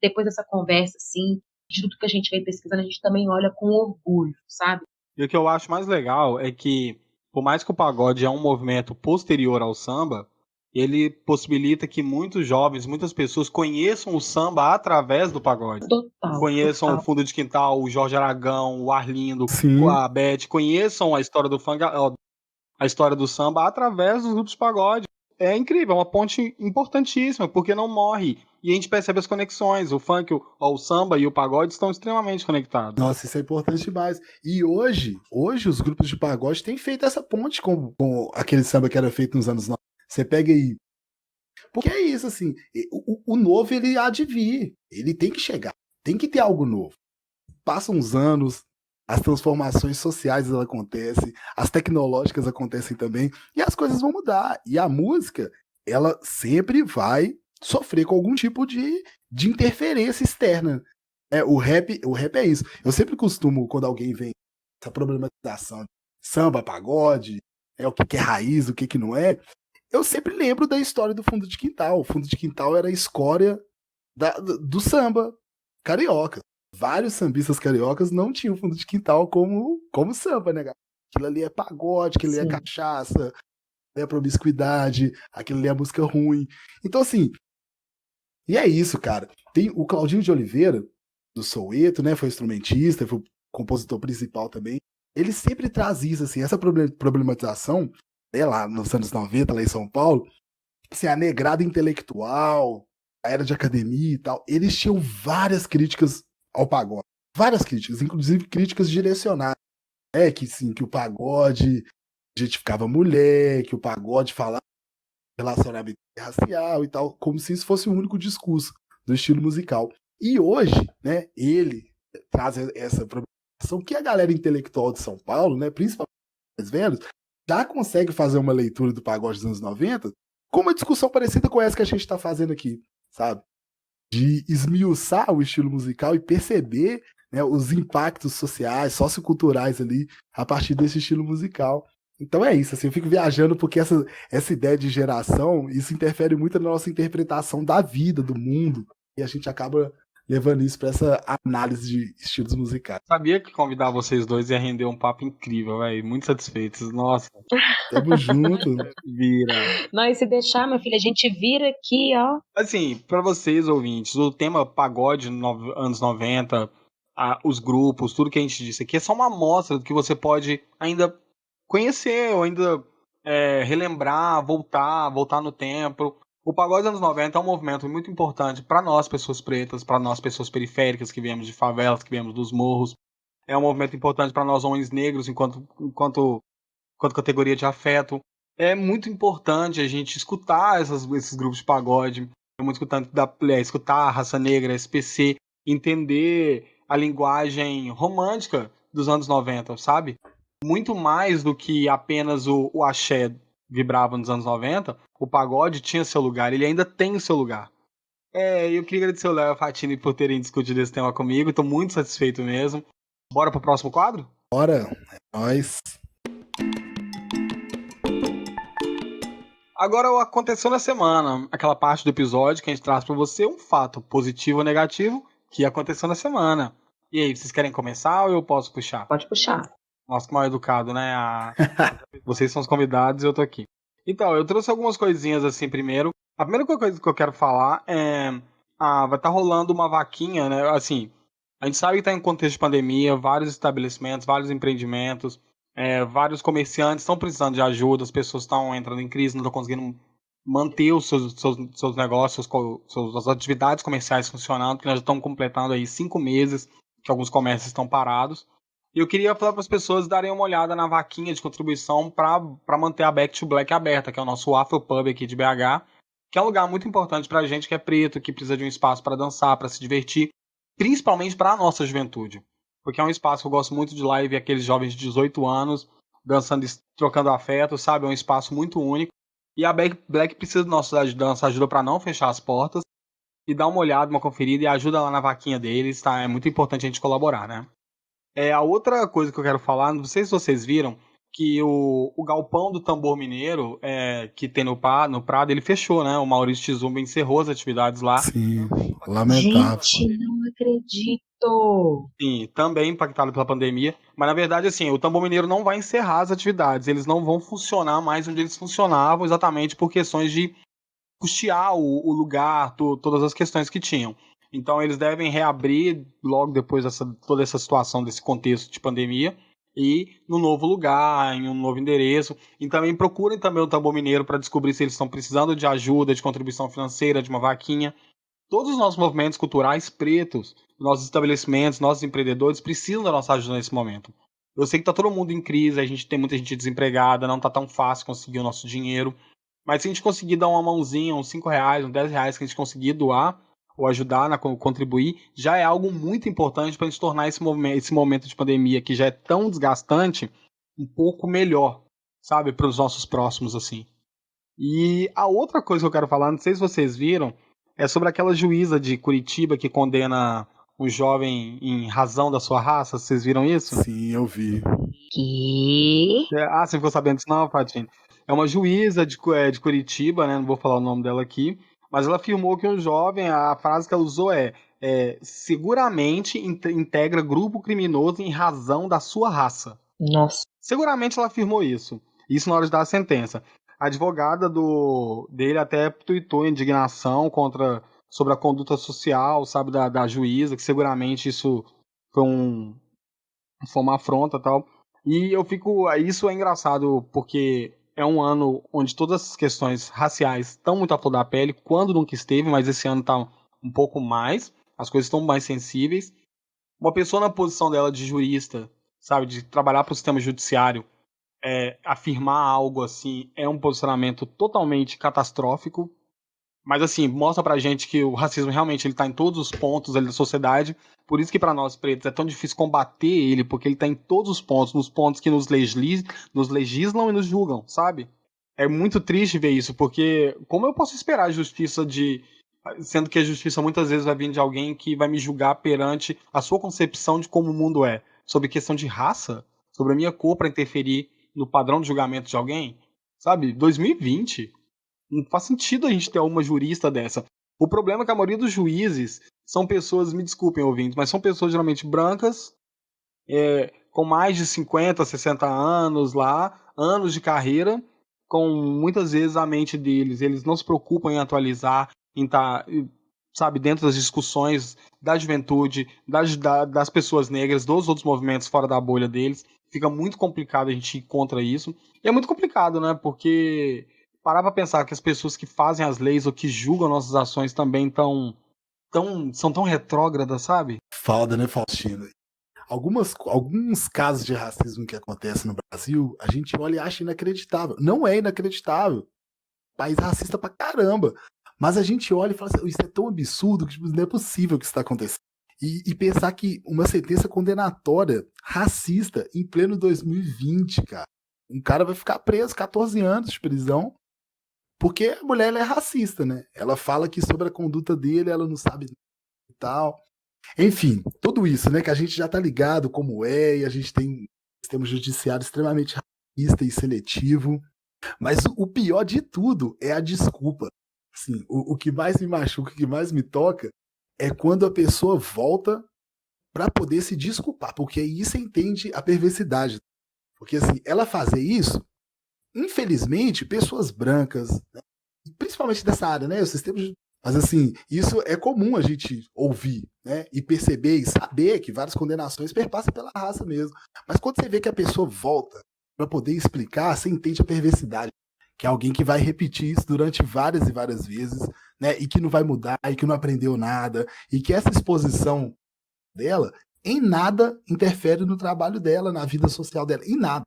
depois dessa conversa, assim, de tudo que a gente vem pesquisando, a gente também olha com orgulho, sabe? E o que eu acho mais legal é que, por mais que o pagode é um movimento posterior ao samba, ele possibilita que muitos jovens, muitas pessoas conheçam o samba através do pagode. Total, Conheçam o total. Fundo de Quintal, o Jorge Aragão, o Arlindo, Sim. a Beth, conheçam a história do funk, a história do samba através dos grupos de pagode. É incrível, é uma ponte importantíssima, porque não morre. E a gente percebe as conexões. O funk, o samba e o pagode estão extremamente conectados. Nossa, isso é importante demais. E hoje os grupos de pagode têm feito essa ponte com aquele samba que era feito nos anos 90. Você pega aí. Porque é isso, assim. O novo, ele há de vir. Ele tem que chegar. Tem que ter algo novo. Passam uns anos, as transformações sociais elas acontecem, as tecnológicas acontecem também, e as coisas vão mudar. E a música, ela sempre vai sofrer com algum tipo de interferência externa. O rap é isso. Eu sempre costumo, quando alguém vem essa problematização de samba, pagode, o que é raiz, o que não é, eu sempre lembro da história do Fundo de Quintal. O Fundo de Quintal era a escória do samba carioca. Vários sambistas cariocas não tinham Fundo de Quintal como samba, né, cara? Aquilo ali é pagode, aquilo ali é Sim. cachaça, é promiscuidade, aquilo ali é música ruim. Então, assim, e é isso, cara. Tem o Claudinho de Oliveira, do Soweto, né? Foi instrumentista, foi o compositor principal também. Ele sempre traz isso, assim, essa problematização, né, lá nos anos 90, lá em São Paulo, assim, a negrada intelectual, a era de academia e tal, eles tinham várias críticas ao pagode. Várias críticas, inclusive críticas direcionadas. Que sim, que o pagode objetificava mulher, que o pagode falava relacionamento racial e tal, como se isso fosse o único discurso do estilo musical. E hoje, né, ele traz essa problematização que a galera intelectual de São Paulo, né, principalmente mais velhos, já consegue fazer uma leitura do pagode dos anos 90 com uma discussão parecida com essa que a gente está fazendo aqui, sabe? De esmiuçar o estilo musical e perceber, né, os impactos sociais, socioculturais ali, a partir desse estilo musical. Então é isso, assim, eu fico viajando porque essa ideia de geração, isso interfere muito na nossa interpretação da vida, do mundo, e a gente acaba levando isso para essa análise de estilos musicais. Sabia que convidar vocês dois ia render um papo incrível, velho. Muito satisfeitos. Nossa, Tamo junto. vira. Nós, se deixar, meu filho, a gente vira aqui, ó. Assim, pra vocês, ouvintes, o tema pagode anos 90, os grupos, tudo que a gente disse aqui é só uma amostra do que você pode ainda conhecer ou ainda relembrar, voltar no tempo. O pagode dos anos 90 é um movimento muito importante para nós, pessoas pretas, para nós, pessoas periféricas que viemos de favelas, que viemos dos morros. É um movimento importante para nós, homens negros, enquanto categoria de afeto. É muito importante a gente escutar esses grupos de pagode. É muito importante escutar a Raça Negra, SPC, entender a linguagem romântica dos anos 90, sabe? Muito mais do que apenas o axé vibrava nos anos 90, o pagode tinha seu lugar, ele ainda tem o seu lugar. Eu queria agradecer o Léo e a Fatine por terem discutido esse tema comigo, estou muito satisfeito mesmo. Bora pro próximo quadro? Bora, é nóis. Agora, o aconteceu na semana, aquela parte do episódio que a gente traz para você um fato positivo ou negativo que aconteceu na semana. E aí, vocês querem começar ou eu posso puxar? Pode puxar. Nossa, que mal educado, né? Vocês são os convidados e eu tô aqui. Então, eu trouxe algumas coisinhas assim primeiro. A primeira coisa que eu quero falar é... vai estar rolando uma vaquinha, né? Assim, a gente sabe que está em contexto de pandemia, vários estabelecimentos, vários empreendimentos, vários comerciantes estão precisando de ajuda, as pessoas estão entrando em crise, não estão conseguindo manter os seus negócios, suas atividades comerciais funcionando, porque nós já estamos completando aí 5 meses que alguns comércios estão parados. E eu queria falar para as pessoas darem uma olhada na vaquinha de contribuição para manter a Back to Black aberta, que é o nosso Afro Pub aqui de BH, que é um lugar muito importante para a gente que é preto, que precisa de um espaço para dançar, para se divertir, principalmente para a nossa juventude. Porque é um espaço que eu gosto muito de lá e ver aqueles jovens de 18 anos dançando, trocando afeto, sabe? É um espaço muito único. E a Black precisa da nossa ajuda para não fechar as portas e dar uma olhada, uma conferida e ajuda lá na vaquinha deles, tá? É muito importante a gente colaborar, né? A outra coisa que eu quero falar, não sei se vocês viram, que o galpão do Tambor Mineiro, que tem no Prado, ele fechou, né? O Maurício Tizumba encerrou as atividades lá. Sim, lamentável. Gente, não acredito. Sim, também impactado pela pandemia. Mas, na verdade, assim, o Tambor Mineiro não vai encerrar as atividades. Eles não vão funcionar mais onde eles funcionavam, exatamente por questões de custear o lugar, todas as questões que tinham. Então, eles devem reabrir logo depois toda essa situação, desse contexto de pandemia, e no novo lugar, em um novo endereço. E também procurem também o Tambor Mineiro para descobrir se eles estão precisando de ajuda, de contribuição financeira, de uma vaquinha. Todos os nossos movimentos culturais pretos, nossos estabelecimentos, nossos empreendedores precisam da nossa ajuda nesse momento. Eu sei que está todo mundo em crise, a gente tem muita gente desempregada, não está tão fácil conseguir o nosso dinheiro. Mas se a gente conseguir dar uma mãozinha, uns R$5, uns R$10 que a gente conseguir doar ou ajudar, contribuir, já é algo muito importante para a gente tornar esse momento de pandemia, que já é tão desgastante, um pouco melhor, sabe, para os nossos próximos, assim. E a outra coisa que eu quero falar, não sei se vocês viram, é sobre aquela juíza de Curitiba que condena um jovem em razão da sua raça. Vocês viram isso? Sim, eu vi. Que? Você ficou sabendo disso não, Fatine? É uma juíza de Curitiba, né? Não vou falar o nome dela aqui, mas ela afirmou que um jovem, a frase que ela usou seguramente integra grupo criminoso em razão da sua raça. Nossa. Seguramente ela afirmou isso. Isso na hora de dar a sentença. A advogada dele até tuitou indignação sobre a conduta social, sabe, da juíza, que seguramente isso foi uma afronta e tal. E isso é engraçado porque é um ano onde todas as questões raciais estão muito à flor da pele, quando nunca esteve, mas esse ano está um pouco mais, as coisas estão mais sensíveis. Uma pessoa na posição dela de jurista, sabe, de trabalhar para o sistema judiciário, afirmar algo assim é um posicionamento totalmente catastrófico. Mas assim, mostra pra gente que o racismo realmente ele tá em todos os pontos ali da sociedade. Por isso que pra nós pretos é tão difícil combater ele, porque ele tá em todos os pontos, nos pontos que nos legislam e nos julgam, sabe? É muito triste ver isso, porque como eu posso esperar justiça sendo que a justiça muitas vezes vai vir de alguém que vai me julgar perante a sua concepção de como o mundo é, sobre questão de raça, sobre a minha cor para interferir no padrão de julgamento de alguém, sabe? 2020 não faz sentido a gente ter uma jurista dessa. O problema é que a maioria dos juízes são pessoas, me desculpem ouvintes, mas são pessoas geralmente brancas, com mais de 50, 60 anos lá, anos de carreira, com muitas vezes a mente deles, eles não se preocupam em atualizar, em estar, sabe, dentro das discussões da juventude, das pessoas negras, dos outros movimentos fora da bolha deles. Fica muito complicado a gente ir contra isso. E é muito complicado, né? Porque parar pra pensar que as pessoas que fazem as leis ou que julgam nossas ações também são tão retrógradas, sabe? Foda, né, Faustino? Alguns casos de racismo que acontecem no Brasil, a gente olha e acha inacreditável. Não é inacreditável. País racista pra caramba. Mas a gente olha e fala assim, isso é tão absurdo que tipo, não é possível que isso está acontecendo. E pensar que uma sentença condenatória racista em pleno 2020, cara. Um cara vai ficar preso 14 anos de prisão porque a mulher ela é racista, né? Ela fala que sobre a conduta dele ela não sabe e tal. Enfim, tudo isso, né? Que a gente já tá ligado como é, e a gente tem um sistema judiciário extremamente racista e seletivo. Mas o pior de tudo é a desculpa. Assim, o que mais me machuca, o que mais me toca, é quando a pessoa volta para poder se desculpar, porque aí você entende a perversidade. Porque assim, ela fazer isso, infelizmente, pessoas brancas, né, principalmente dessa área, né, o sistema mas assim, isso é comum a gente ouvir, né, e perceber e saber que várias condenações perpassam pela raça mesmo. Mas quando você vê que a pessoa volta para poder explicar, você entende a perversidade. Que é alguém que vai repetir isso durante várias e várias vezes, né, e que não vai mudar, e que não aprendeu nada, e que essa exposição dela em nada interfere no trabalho dela, na vida social dela, em nada.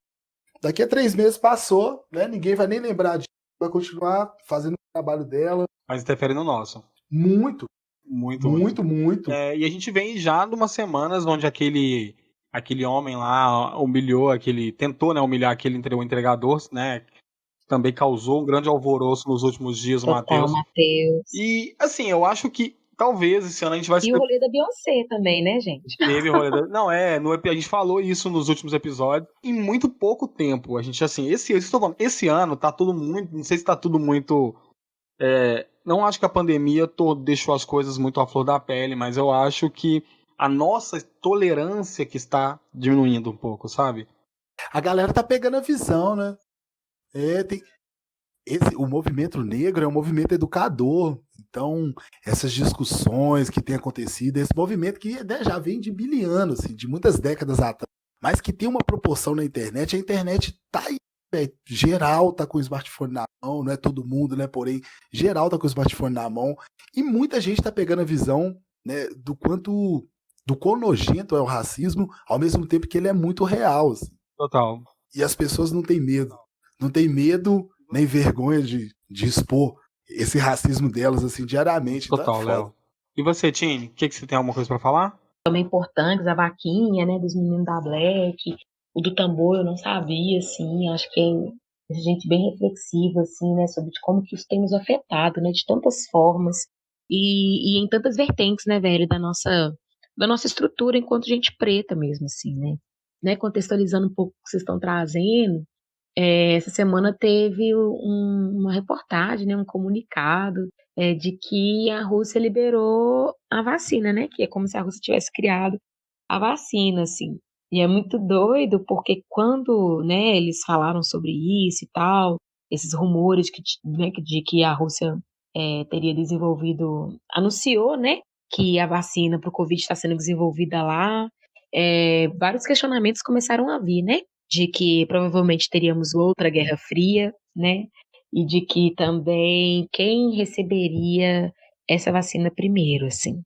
Daqui a 3 meses passou, né, ninguém vai nem lembrar disso, vai continuar fazendo o trabalho dela. Mas interfere no nosso. Muito, Muito, muito, muito. e a gente vem já de umas semanas onde aquele homem lá humilhou tentou, né, humilhar aquele entregador, né? Também causou um grande alvoroço nos últimos dias, o Total, Matheus. Matheus. E assim, eu acho que talvez esse ano a gente vai E o rolê da Beyoncé também, né, gente? teve rolê não a gente falou isso nos últimos episódios em muito pouco tempo. A gente assim, esse ano tá tudo muito, não sei se tá tudo muito não acho que a pandemia deixou as coisas muito à flor da pele, mas eu acho que a nossa tolerância que está diminuindo um pouco, sabe? A galera tá pegando a visão, né? O movimento negro é um movimento educador. Então, essas discussões que têm acontecido, esse movimento que, né, já vem de bilianos, assim, de muitas décadas atrás, mas que tem uma proporção na internet, a internet tá aí, geral tá com o smartphone na mão, não é todo mundo, né? Porém, geral tá com o smartphone na mão, e muita gente tá pegando a visão, né, do quão nojento é o racismo, ao mesmo tempo que ele é muito real. Assim. Total. E as pessoas não têm medo. Não têm medo nem vergonha de expor esse racismo delas, assim, diariamente. Total, então Léo. E você, Tini, o que você tem alguma coisa pra falar? Também importantes, a vaquinha, né, dos meninos da Black, o do tambor eu não sabia, assim, acho que é gente bem reflexiva, assim, né, sobre como que isso tem nos afetado, né, de tantas formas e em tantas vertentes, né, velho, da nossa estrutura enquanto gente preta mesmo, assim, né, contextualizando um pouco o que vocês estão trazendo, essa semana teve uma reportagem, né, um comunicado de que a Rússia liberou a vacina, né? Que é como se a Rússia tivesse criado a vacina, assim. E é muito doido porque quando, né, eles falaram sobre isso e tal, esses rumores né, de que a Rússia teria desenvolvido, anunciou, né, que a vacina para o Covid está sendo desenvolvida lá, vários questionamentos começaram a vir, né? De que provavelmente teríamos outra Guerra Fria, né? E de que também quem receberia essa vacina primeiro, assim.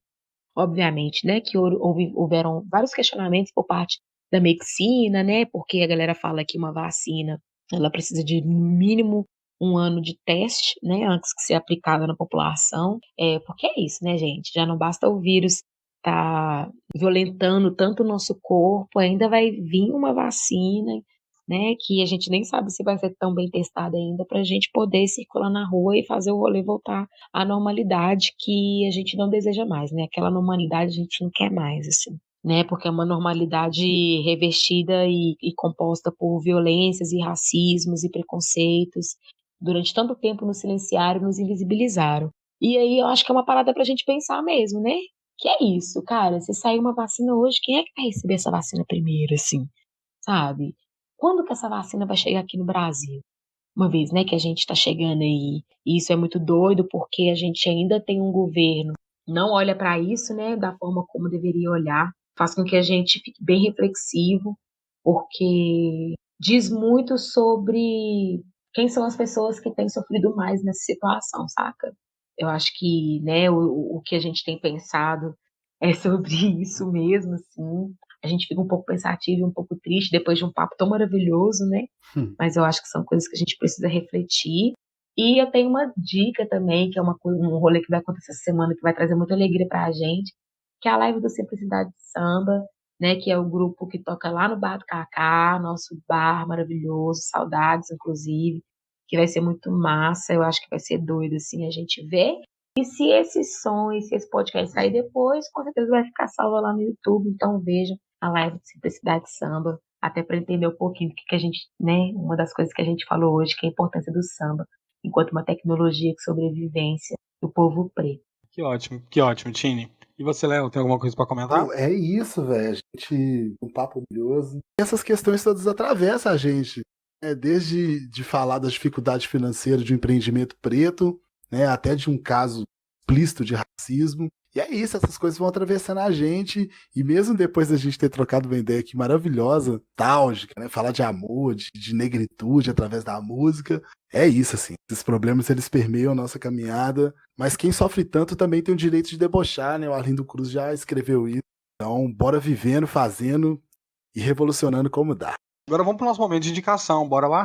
Obviamente, né, que houveram vários questionamentos por parte da medicina, né? Porque a galera fala que uma vacina, ela precisa de no mínimo um ano de teste, né, antes que ser aplicada na população, porque é isso, né, gente? Já não basta o vírus tá violentando tanto o nosso corpo, ainda vai vir uma vacina, né, que a gente nem sabe se vai ser tão bem testada ainda, para a gente poder circular na rua e fazer o rolê voltar à normalidade que a gente não deseja mais, né? Aquela normalidade a gente não quer mais, assim, né? Porque é uma normalidade revestida e composta por violências e racismos e preconceitos. Durante tanto tempo nos silenciaram, nos invisibilizaram. E aí eu acho que é uma parada pra gente pensar mesmo, né? Que é isso, cara, se sair uma vacina hoje, quem é que vai receber essa vacina primeiro, assim, sabe? Quando que essa vacina vai chegar aqui no Brasil? Uma vez, né, que a gente está chegando aí, e isso é muito doido porque a gente ainda tem um governo que não olha para isso, né, da forma como deveria olhar, faz com que a gente fique bem reflexivo, porque diz muito sobre quem são as pessoas que têm sofrido mais nessa situação, saca? Eu acho que, né, o que a gente tem pensado é sobre isso mesmo, assim. A gente fica um pouco pensativo e um pouco triste depois de um papo tão maravilhoso, né? Hum. Mas eu acho que são coisas que a gente precisa refletir. E eu tenho uma dica também, que é um rolê que vai acontecer essa semana, que vai trazer muita alegria pra gente, que é a live do Simplicidade de Samba, né? Que é o grupo que toca lá no Bar do Cacá, nosso bar maravilhoso, saudades, inclusive, que vai ser muito massa. Eu acho que vai ser doido, assim, a gente ver. E se esse som e se esse podcast sair depois, com certeza vai ficar salvo lá no YouTube. Então vejam a live do Simplicidade de Samba, até para entender um pouquinho do que a gente, né, uma das coisas que a gente falou hoje, que é a importância do samba, enquanto uma tecnologia de sobrevivência do povo preto. Que ótimo, Tini. E você, Léo, tem alguma coisa para comentar? Pô, é isso, velho. A gente, um papo maravilhoso. Essas questões todas atravessam a gente. Desde de falar das dificuldades financeiras de um empreendimento preto, né, até de um caso explícito de racismo. E é isso, essas coisas vão atravessando a gente, e mesmo depois da gente ter trocado uma ideia aqui maravilhosa, nostálgica, né, falar de amor, de negritude através da música, é isso, assim. Esses problemas, eles permeiam a nossa caminhada, mas quem sofre tanto também tem o direito de debochar, né? O Arlindo Cruz já escreveu isso. Então, bora vivendo, fazendo e revolucionando como dá. Agora vamos para o nosso momento de indicação, bora lá?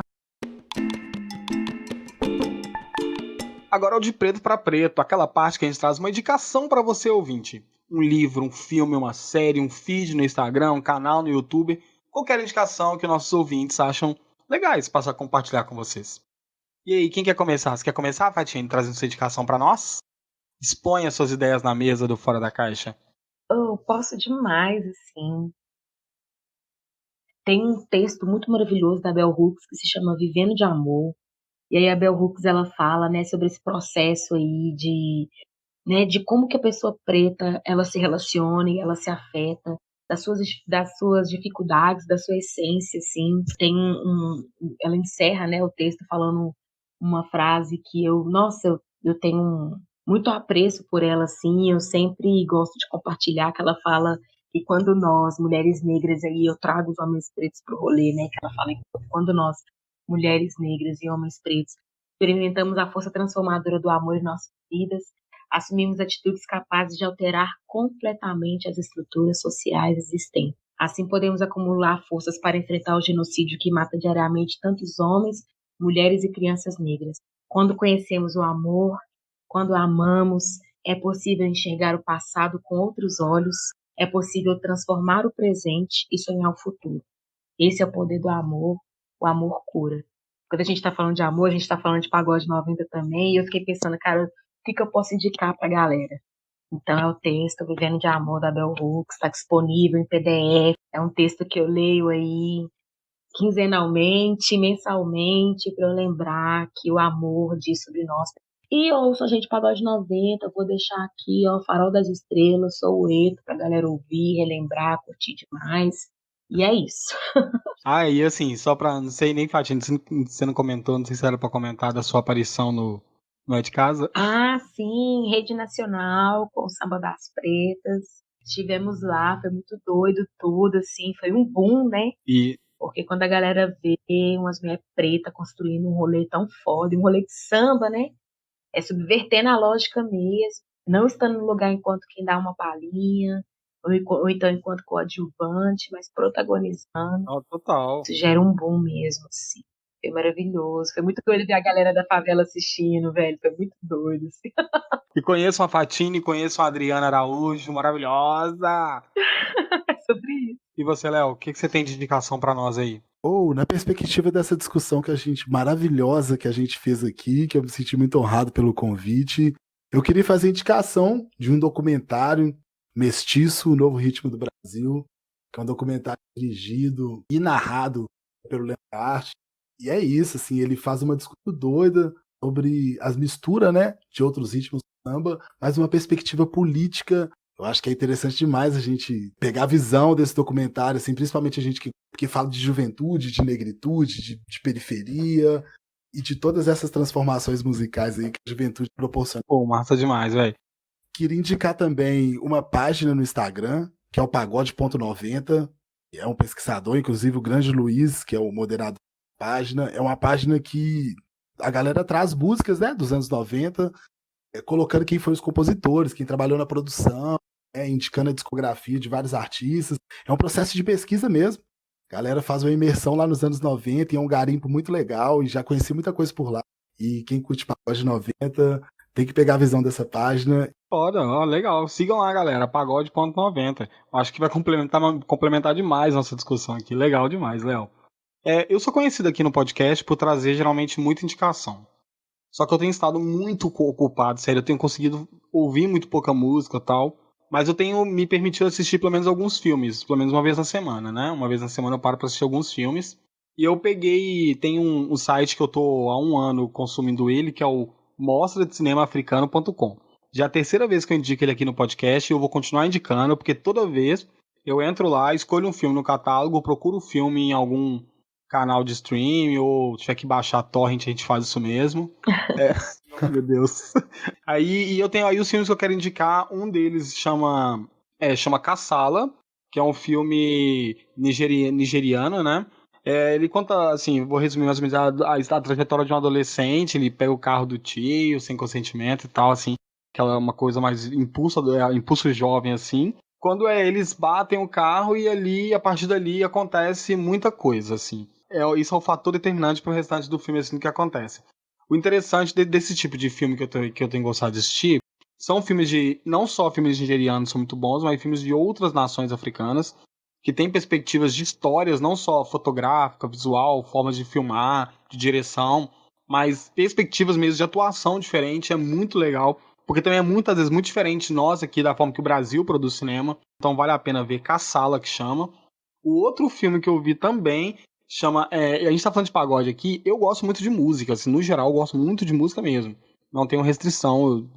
Agora é o de preto para preto, aquela parte que a gente traz uma indicação para você, ouvinte. Um livro, um filme, uma série, um feed no Instagram, um canal no YouTube, qualquer indicação que nossos ouvintes acham legais para compartilhar com vocês. E aí, quem quer começar? Você quer começar, Fatiane, trazendo sua indicação para nós? Exponha suas ideias na mesa do Fora da Caixa. Eu posso demais, assim. Tem um texto muito maravilhoso da Bell Hooks que se chama Vivendo de Amor. E aí a Bell Hooks, ela fala, né, sobre esse processo aí de, né, de como que a pessoa preta, ela se relaciona e ela se afeta, das suas dificuldades, da sua essência, assim. Ela encerra, né, o texto falando uma frase que eu tenho muito apreço por ela, assim, eu sempre gosto de compartilhar, que ela fala que quando nós, mulheres negras, aí eu trago os homens pretos pro rolê, né, que ela fala que quando nós, mulheres negras e homens pretos, experimentamos a força transformadora do amor em nossas vidas, assumimos atitudes capazes de alterar completamente as estruturas sociais existentes. Assim podemos acumular forças para enfrentar o genocídio que mata diariamente tantos homens, mulheres e crianças negras. Quando conhecemos o amor, quando amamos, é possível enxergar o passado com outros olhos, é possível transformar o presente e sonhar o futuro. Esse é o poder do amor, o amor cura. Quando a gente está falando de amor, a gente está falando de pagode 90 também, e eu fiquei pensando, cara, o que eu posso indicar pra galera? Então é o texto Vivendo de Amor da Bell Hooks, está disponível em PDF, é um texto que eu leio aí quinzenalmente, mensalmente, para eu lembrar que o amor diz sobre nós. E eu ouço a gente Pagode 90, vou deixar aqui, ó, Farol das Estrelas, Sou o Eto, pra galera ouvir, relembrar, curtir demais. E é isso. Ah, e assim, só pra. Não sei nem, Fatiane, você não comentou, não sei se era pra comentar da sua aparição no É de Casa. Ah, sim, Rede Nacional com o Samba das Pretas. Estivemos lá, foi muito doido tudo, assim, foi um boom, né? E, Porque quando a galera vê umas mulheres pretas construindo um rolê tão foda, um rolê de samba, né? É subvertendo a lógica mesmo, não estando no lugar enquanto quem dá uma palhinha, ou então enquanto coadjuvante, mas protagonizando. ó, total. Isso gera um boom mesmo, assim. Foi maravilhoso. Foi muito doido ver a galera da favela assistindo, velho. Foi muito doido, assim. E conheçam a Fatine, conheçam a Adriana Araújo, maravilhosa! É sobre isso. E você, Léo, o que você tem de indicação pra nós aí? Na perspectiva dessa discussão maravilhosa que a gente fez aqui, que eu me senti muito honrado pelo convite, eu queria fazer indicação de um documentário, Mestiço, o Novo Ritmo do Brasil, que é um documentário dirigido e narrado pelo Leandro Arte. E é isso, assim, ele faz uma discussão doida sobre as misturas, né, de outros ritmos do samba, mas uma perspectiva política. Eu acho que é interessante demais a gente pegar a visão desse documentário, assim, principalmente a gente que fala de juventude, de negritude, de periferia e de todas essas transformações musicais aí que a juventude proporciona. Pô, massa demais, velho. Queria indicar também uma página no Instagram, que é o pagode.90. É um pesquisador, inclusive o grande Luiz, que é o moderador da página. É uma página que a galera traz músicas, né, dos anos 90, colocando quem foram os compositores, quem trabalhou na produção, indicando a discografia de vários artistas. É um processo de pesquisa mesmo. A galera faz uma imersão lá nos anos 90 e é um garimpo muito legal e já conheci muita coisa por lá. E quem curte pagode 90 tem que pegar a visão dessa página. Foda, ó, legal. Sigam lá, galera, pagode.90. Acho que vai complementar demais nossa discussão aqui. Legal demais, Léo. Eu sou conhecido aqui no podcast por trazer geralmente muita indicação. Só que eu tenho estado muito ocupado, sério. Eu tenho conseguido ouvir muito pouca música e tal. Mas eu tenho me permitido assistir pelo menos alguns filmes, pelo menos uma vez na semana, né? Uma vez na semana eu paro pra assistir alguns filmes. E eu peguei, tem um site que eu tô há um ano consumindo ele, que é o mostradecinemaafricano.com. Já é a terceira vez que eu indico ele aqui no podcast e eu vou continuar indicando, porque toda vez eu entro lá, escolho um filme no catálogo, procuro o filme em algum canal de stream ou tiver que baixar a torrent, a gente faz isso mesmo. Meu Deus. E eu tenho aí os filmes que eu quero indicar. Um deles chama Kassala, que é um filme nigeriano, né? Ele conta, assim, vou resumir mais ou menos a trajetória de um adolescente. Ele pega o carro do tio sem consentimento e tal, assim, que é uma coisa mais impulso jovem, assim. Quando eles batem o carro e ali, a partir dali, acontece muita coisa, assim. Isso é um fator determinante pro restante do filme, assim, do que acontece. O interessante desse tipo de filme que eu tenho gostado de assistir são filmes não só filmes nigerianos são muito bons, mas filmes de outras nações africanas que têm perspectivas de histórias, não só fotográfica, visual, formas de filmar, de direção, mas perspectivas mesmo de atuação diferente. É muito legal, porque também é muitas vezes muito diferente nós aqui da forma que o Brasil produz cinema. Então vale a pena ver Kassala, que chama. O outro filme que eu vi também a gente tá falando de pagode aqui, eu gosto muito de música, assim, no geral eu gosto muito de música mesmo. Não tenho restrição,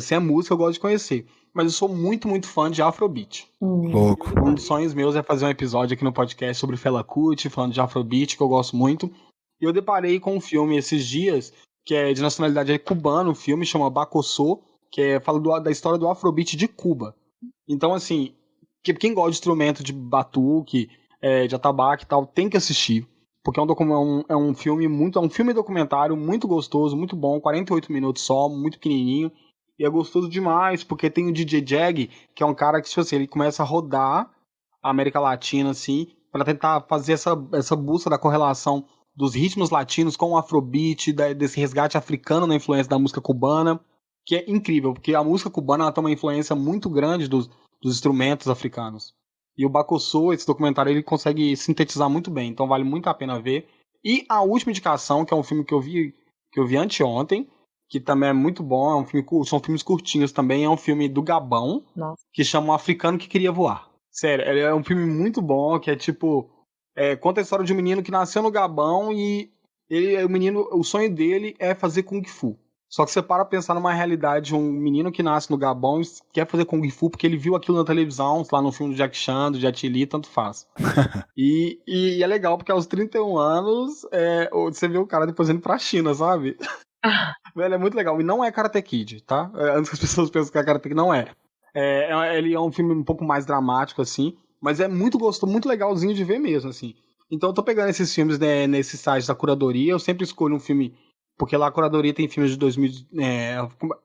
se é música eu gosto de conhecer. Mas eu sou muito, muito fã de Afrobeat. Louco. Um dos sonhos meus é fazer um episódio aqui no podcast sobre Fela Kuti, falando de Afrobeat, que eu gosto muito. E eu deparei com um filme esses dias, que é de nacionalidade cubana, um filme chama Bacossô, fala da história do Afrobeat de Cuba. Então, assim, quem gosta de instrumento de batuque, de atabaque e tal, tem que assistir. Porque é um filme documentário muito gostoso, muito bom, 48 minutos só, muito pequenininho. E é gostoso demais, porque tem o DJ Jag, que é um cara que, tipo assim, ele começa a rodar a América Latina, assim, para tentar fazer essa busca da correlação dos ritmos latinos com o Afrobeat, desse resgate africano na influência da música cubana, que é incrível, porque a música cubana ela tem uma influência muito grande dos instrumentos africanos. E o Bacossô, esse documentário, ele consegue sintetizar muito bem, então vale muito a pena ver. E a última indicação, que é um filme que eu vi anteontem, que também é muito bom, são filmes curtinhos também, é um filme do Gabão, Nossa. que chama O Africano que Queria Voar. Sério, ele é um filme muito bom, que é tipo, conta a história de um menino que nasceu no Gabão e o sonho dele é fazer Kung Fu. Só que você para pensar numa realidade, um menino que nasce no Gabão e quer fazer Kung Fu porque ele viu aquilo na televisão, lá no filme do Jack Chan, do Jet Li, tanto faz. E é legal porque aos 31 anos, você vê o cara depois indo pra China, sabe? Velho, é muito legal. E não é Karate Kid, tá? Antes que as pessoas pensem que é Karate Kid, não é. Ele é um filme um pouco mais dramático, assim, mas é muito gostoso, muito legalzinho de ver mesmo, assim. Então eu tô pegando esses filmes, né, nesse site da curadoria, eu sempre escolho um filme, porque lá a curadoria tem filmes de 2000,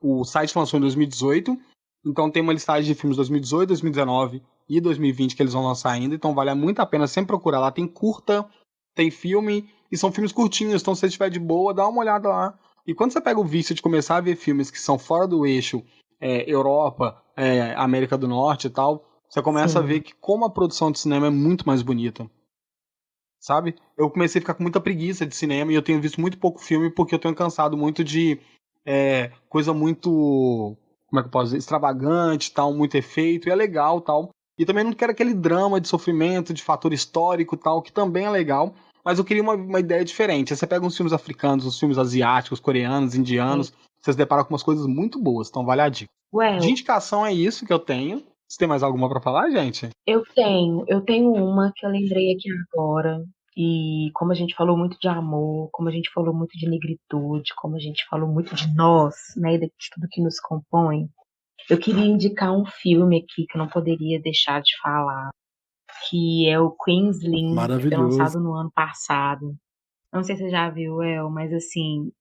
o site lançou em 2018, então tem uma listagem de filmes de 2018, 2019 e 2020 que eles vão lançar ainda, então vale muito a pena sempre procurar lá. Tem curta, tem filme E são filmes curtinhos, então se você estiver de boa, dá uma olhada lá. E quando você pega o vício de começar a ver filmes que são fora do eixo, Europa, América do Norte e tal, você começa a ver que como a produção de cinema é muito mais bonita. Sabe? Eu comecei a ficar com muita preguiça de cinema e eu tenho visto muito pouco filme porque eu tenho cansado muito de coisa muito, como é que eu posso dizer, extravagante, tal, muito efeito, e é legal, tal. E também não quero aquele drama de sofrimento, de fator histórico, tal, que também é legal, mas eu queria uma ideia diferente. Aí você pega uns filmes africanos, uns filmes asiáticos, coreanos, indianos, você se depara com umas coisas muito boas, então vale a dica. De indicação é isso que eu tenho. Você tem mais alguma pra falar, gente? Eu tenho uma que eu lembrei aqui agora. E como a gente falou muito de amor, como a gente falou muito de negritude, como a gente falou muito de nós, né, de tudo que nos compõe, eu queria indicar um filme aqui que eu não poderia deixar de falar, que é o Queensland, que foi Maravilhoso. lançado no ano passado. Não sei se você já viu, mas assim,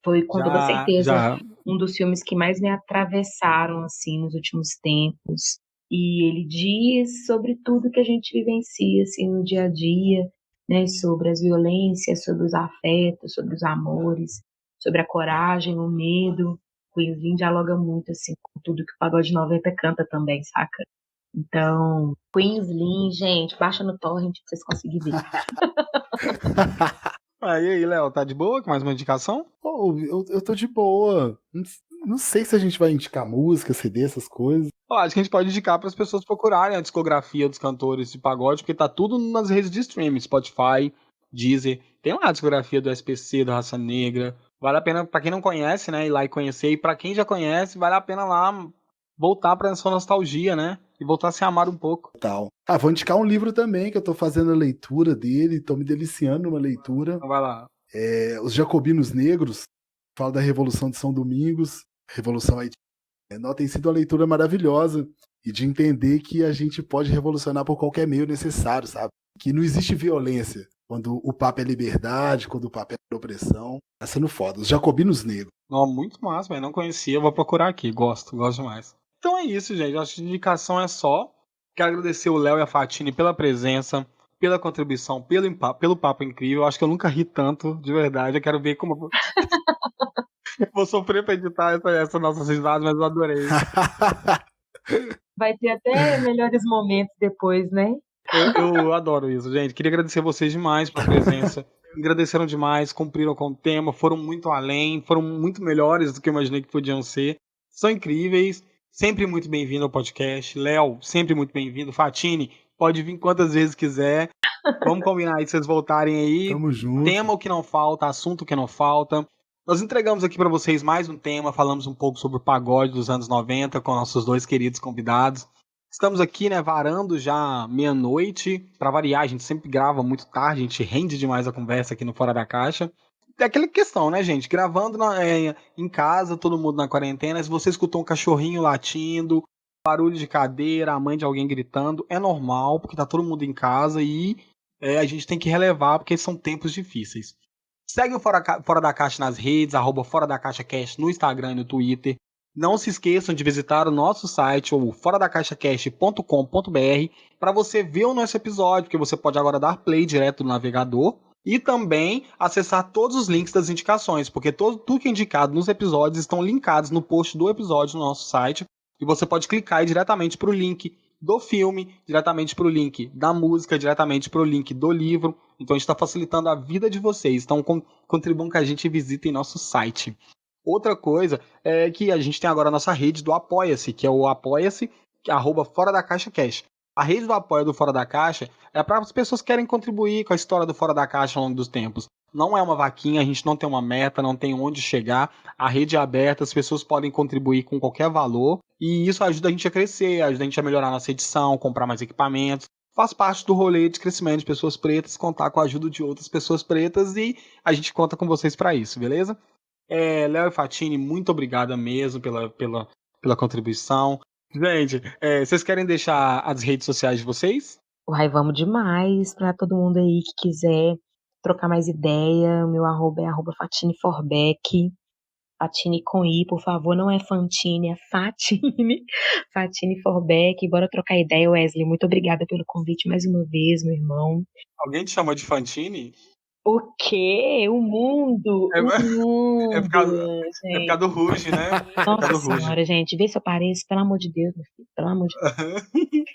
foi com toda certeza Já. um dos filmes que mais me atravessaram assim nos últimos tempos. E ele diz sobre tudo que a gente vivencia assim no dia a dia, né? Sobre as violências, sobre os afetos, sobre os amores, sobre a coragem, o medo. O Queensley dialoga muito assim com tudo que o Pagode 90 canta também, saca? Então, Queensley, gente, baixa no torrent pra vocês conseguirem ver. E aí, Léo, tá de boa? Com mais uma indicação? Pô, eu tô de boa. Não sei se a gente vai indicar música, CD, essas coisas. Acho que a gente pode indicar para as pessoas procurarem a discografia dos cantores de pagode, porque tá tudo nas redes de streaming, Spotify, Deezer. Tem lá a discografia do SPC, do Raça Negra. Vale a pena, para quem não conhece, né, ir lá e conhecer. E para quem já conhece, vale a pena lá voltar para essa nostalgia, né? E voltar a se amar um pouco. Tal. Vou indicar um livro também, que eu tô fazendo a leitura dele, tô me deliciando numa leitura. Então vai lá. Os Jacobinos Negros, fala da Revolução de São Domingos, Revolução Haitiana. Tem sido uma leitura maravilhosa e de entender que a gente pode revolucionar por qualquer meio necessário, sabe? Que não existe violência quando o papo é liberdade, quando o papo é opressão. Tá sendo foda. Os Jacobinos Negros. Não, muito massa, mas não conhecia, vou procurar aqui. Gosto demais. Então é isso, gente. Acho que a indicação é só. Quero agradecer o Léo e a Fatine pela presença, pela contribuição, pelo papo incrível. Acho que eu nunca ri tanto, de verdade. Eu quero ver como. Vou sofrer pra editar essa nossas risadas, mas eu adorei. Vai ter até melhores momentos depois, né? Eu adoro isso, gente. Queria agradecer vocês demais pela presença. Agradeceram demais, cumpriram com o tema, foram muito além, foram muito melhores do que eu imaginei que podiam ser. São incríveis. Sempre muito bem-vindo ao podcast. Léo, sempre muito bem-vindo. Fatine, pode vir quantas vezes quiser. Vamos combinar aí, vocês voltarem aí. Tamo junto. Tema o que não falta, assunto que não falta. Nós entregamos aqui para vocês mais um tema, falamos um pouco sobre o pagode dos anos 90 com nossos dois queridos convidados. Estamos aqui, né, varando já meia-noite. Para variar, a gente sempre grava muito tarde, a gente rende demais a conversa aqui no Fora da Caixa. É aquela questão, né, gente? Gravando em casa, todo mundo na quarentena. Se você escutou um cachorrinho latindo, barulho de cadeira, a mãe de alguém gritando, é normal, porque tá todo mundo em casa e a gente tem que relevar, porque são tempos difíceis. Segue o Fora da Caixa nas redes, @Fora da Caixa Cast no Instagram e no Twitter. Não se esqueçam de visitar o nosso site, o foradacaixacast.com.br, para você ver o nosso episódio, porque você pode agora dar play direto no navegador e também acessar todos os links das indicações, porque tudo que é indicado nos episódios estão linkados no post do episódio no nosso site, e você pode clicar diretamente para o link do filme, diretamente para o link da música, diretamente para o link do livro. Então a gente está facilitando a vida de vocês. Então contribuam com a gente e visitem nosso site. Outra coisa é que a gente tem agora a nossa rede do Apoia-se, que é o Apoia-se, @Fora da Caixa Cash. A rede do apoio do Fora da Caixa é para as pessoas que querem contribuir com a história do Fora da Caixa ao longo dos tempos. Não é uma vaquinha, a gente não tem uma meta, não tem onde chegar. A rede é aberta, as pessoas podem contribuir com qualquer valor. E isso ajuda a gente a crescer, ajuda a gente a melhorar nossa edição, comprar mais equipamentos. Faz parte do rolê de crescimento de pessoas pretas, contar com a ajuda de outras pessoas pretas e a gente conta com vocês para isso, beleza? Léo e Fatine, muito obrigada mesmo pela contribuição. Gente, vocês querem deixar as redes sociais de vocês? Uai, vamos demais para todo mundo aí que quiser trocar mais ideia. Meu arroba é @FatineForbeck. Fatine com I, por favor, não é Fantine, é Fatine. Fatine Forbeck. Bora trocar ideia, Wesley. Muito obrigada pelo convite mais uma vez, meu irmão. Alguém te chama de Fantine? O quê? O mundo? É, O é por causa, mundo, é por causa do gente. Ruge, né? É por causa Nossa do Ruge. senhora, gente. Vê se eu pareço, pelo amor de Deus, meu filho. Pelo amor de Deus.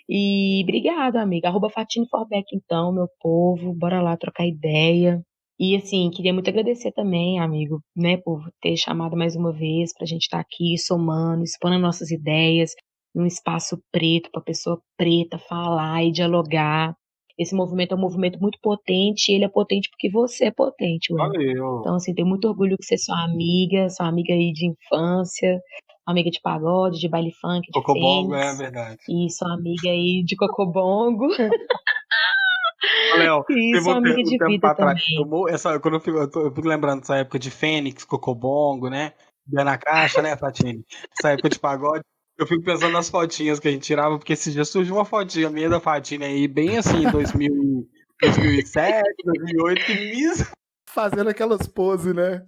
E obrigado, amiga. Fatine Forbeck, então, meu povo. Bora lá trocar ideia. E assim, queria muito agradecer também, amigo, né, por ter chamado mais uma vez pra gente estar aqui somando, expondo nossas ideias num espaço preto, pra pessoa preta falar e dialogar. Esse movimento é um movimento muito potente, e ele é potente porque você é potente, Well. Valeu. Então, assim, tenho muito orgulho que você é sua amiga aí de infância, amiga de pagode, de baile funk, de Cocobongo, é fênix, verdade. e sua amiga aí de cocobongo, Léo, e teve sua amiga um de tempo vida pra trás. também. Quando eu fico lembrando dessa época de Fênix, Cocobongo, né? Bia na caixa, né, Fatine? Essa época de pagode. Eu fico pensando nas fotinhas que a gente tirava, porque esses dias surgiu uma fotinha minha da Fatine aí, bem assim, 2007, 2008, que misa. Fazendo aquelas poses, né?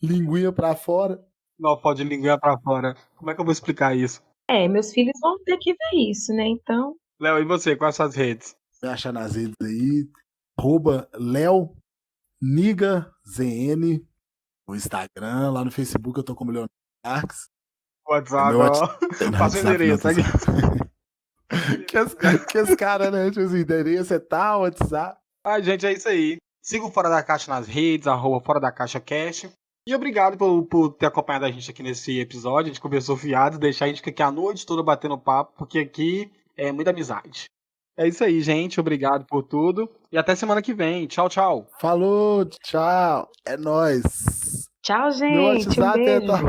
Linguinha pra fora. Não, foto de linguinha pra fora. Como é que eu vou explicar isso? Meus filhos vão ter que ver isso, né? Então, Léo, e você? Quais são as redes? Vai achar nas redes aí. @Léo NigaZN no Instagram. Lá no Facebook eu tô como Leonardo Marques. WhatsApp, Meu ó. Não, Passa o WhatsApp não, endereço. que esse cara, né? Tipo assim, endereço é tal, WhatsApp. Ah, gente, é isso aí. Siga o Fora da Caixa nas redes, @Fora da Caixa Cast. E obrigado por ter acompanhado a gente aqui nesse episódio. A gente conversou fiado, deixar a gente aqui a noite toda batendo papo, porque aqui é muita amizade. É isso aí, gente. Obrigado por tudo. E até semana que vem. Tchau, tchau. Falou, tchau. É nóis. tchau, Meu gente. Um WhatsApp é beijo. tal.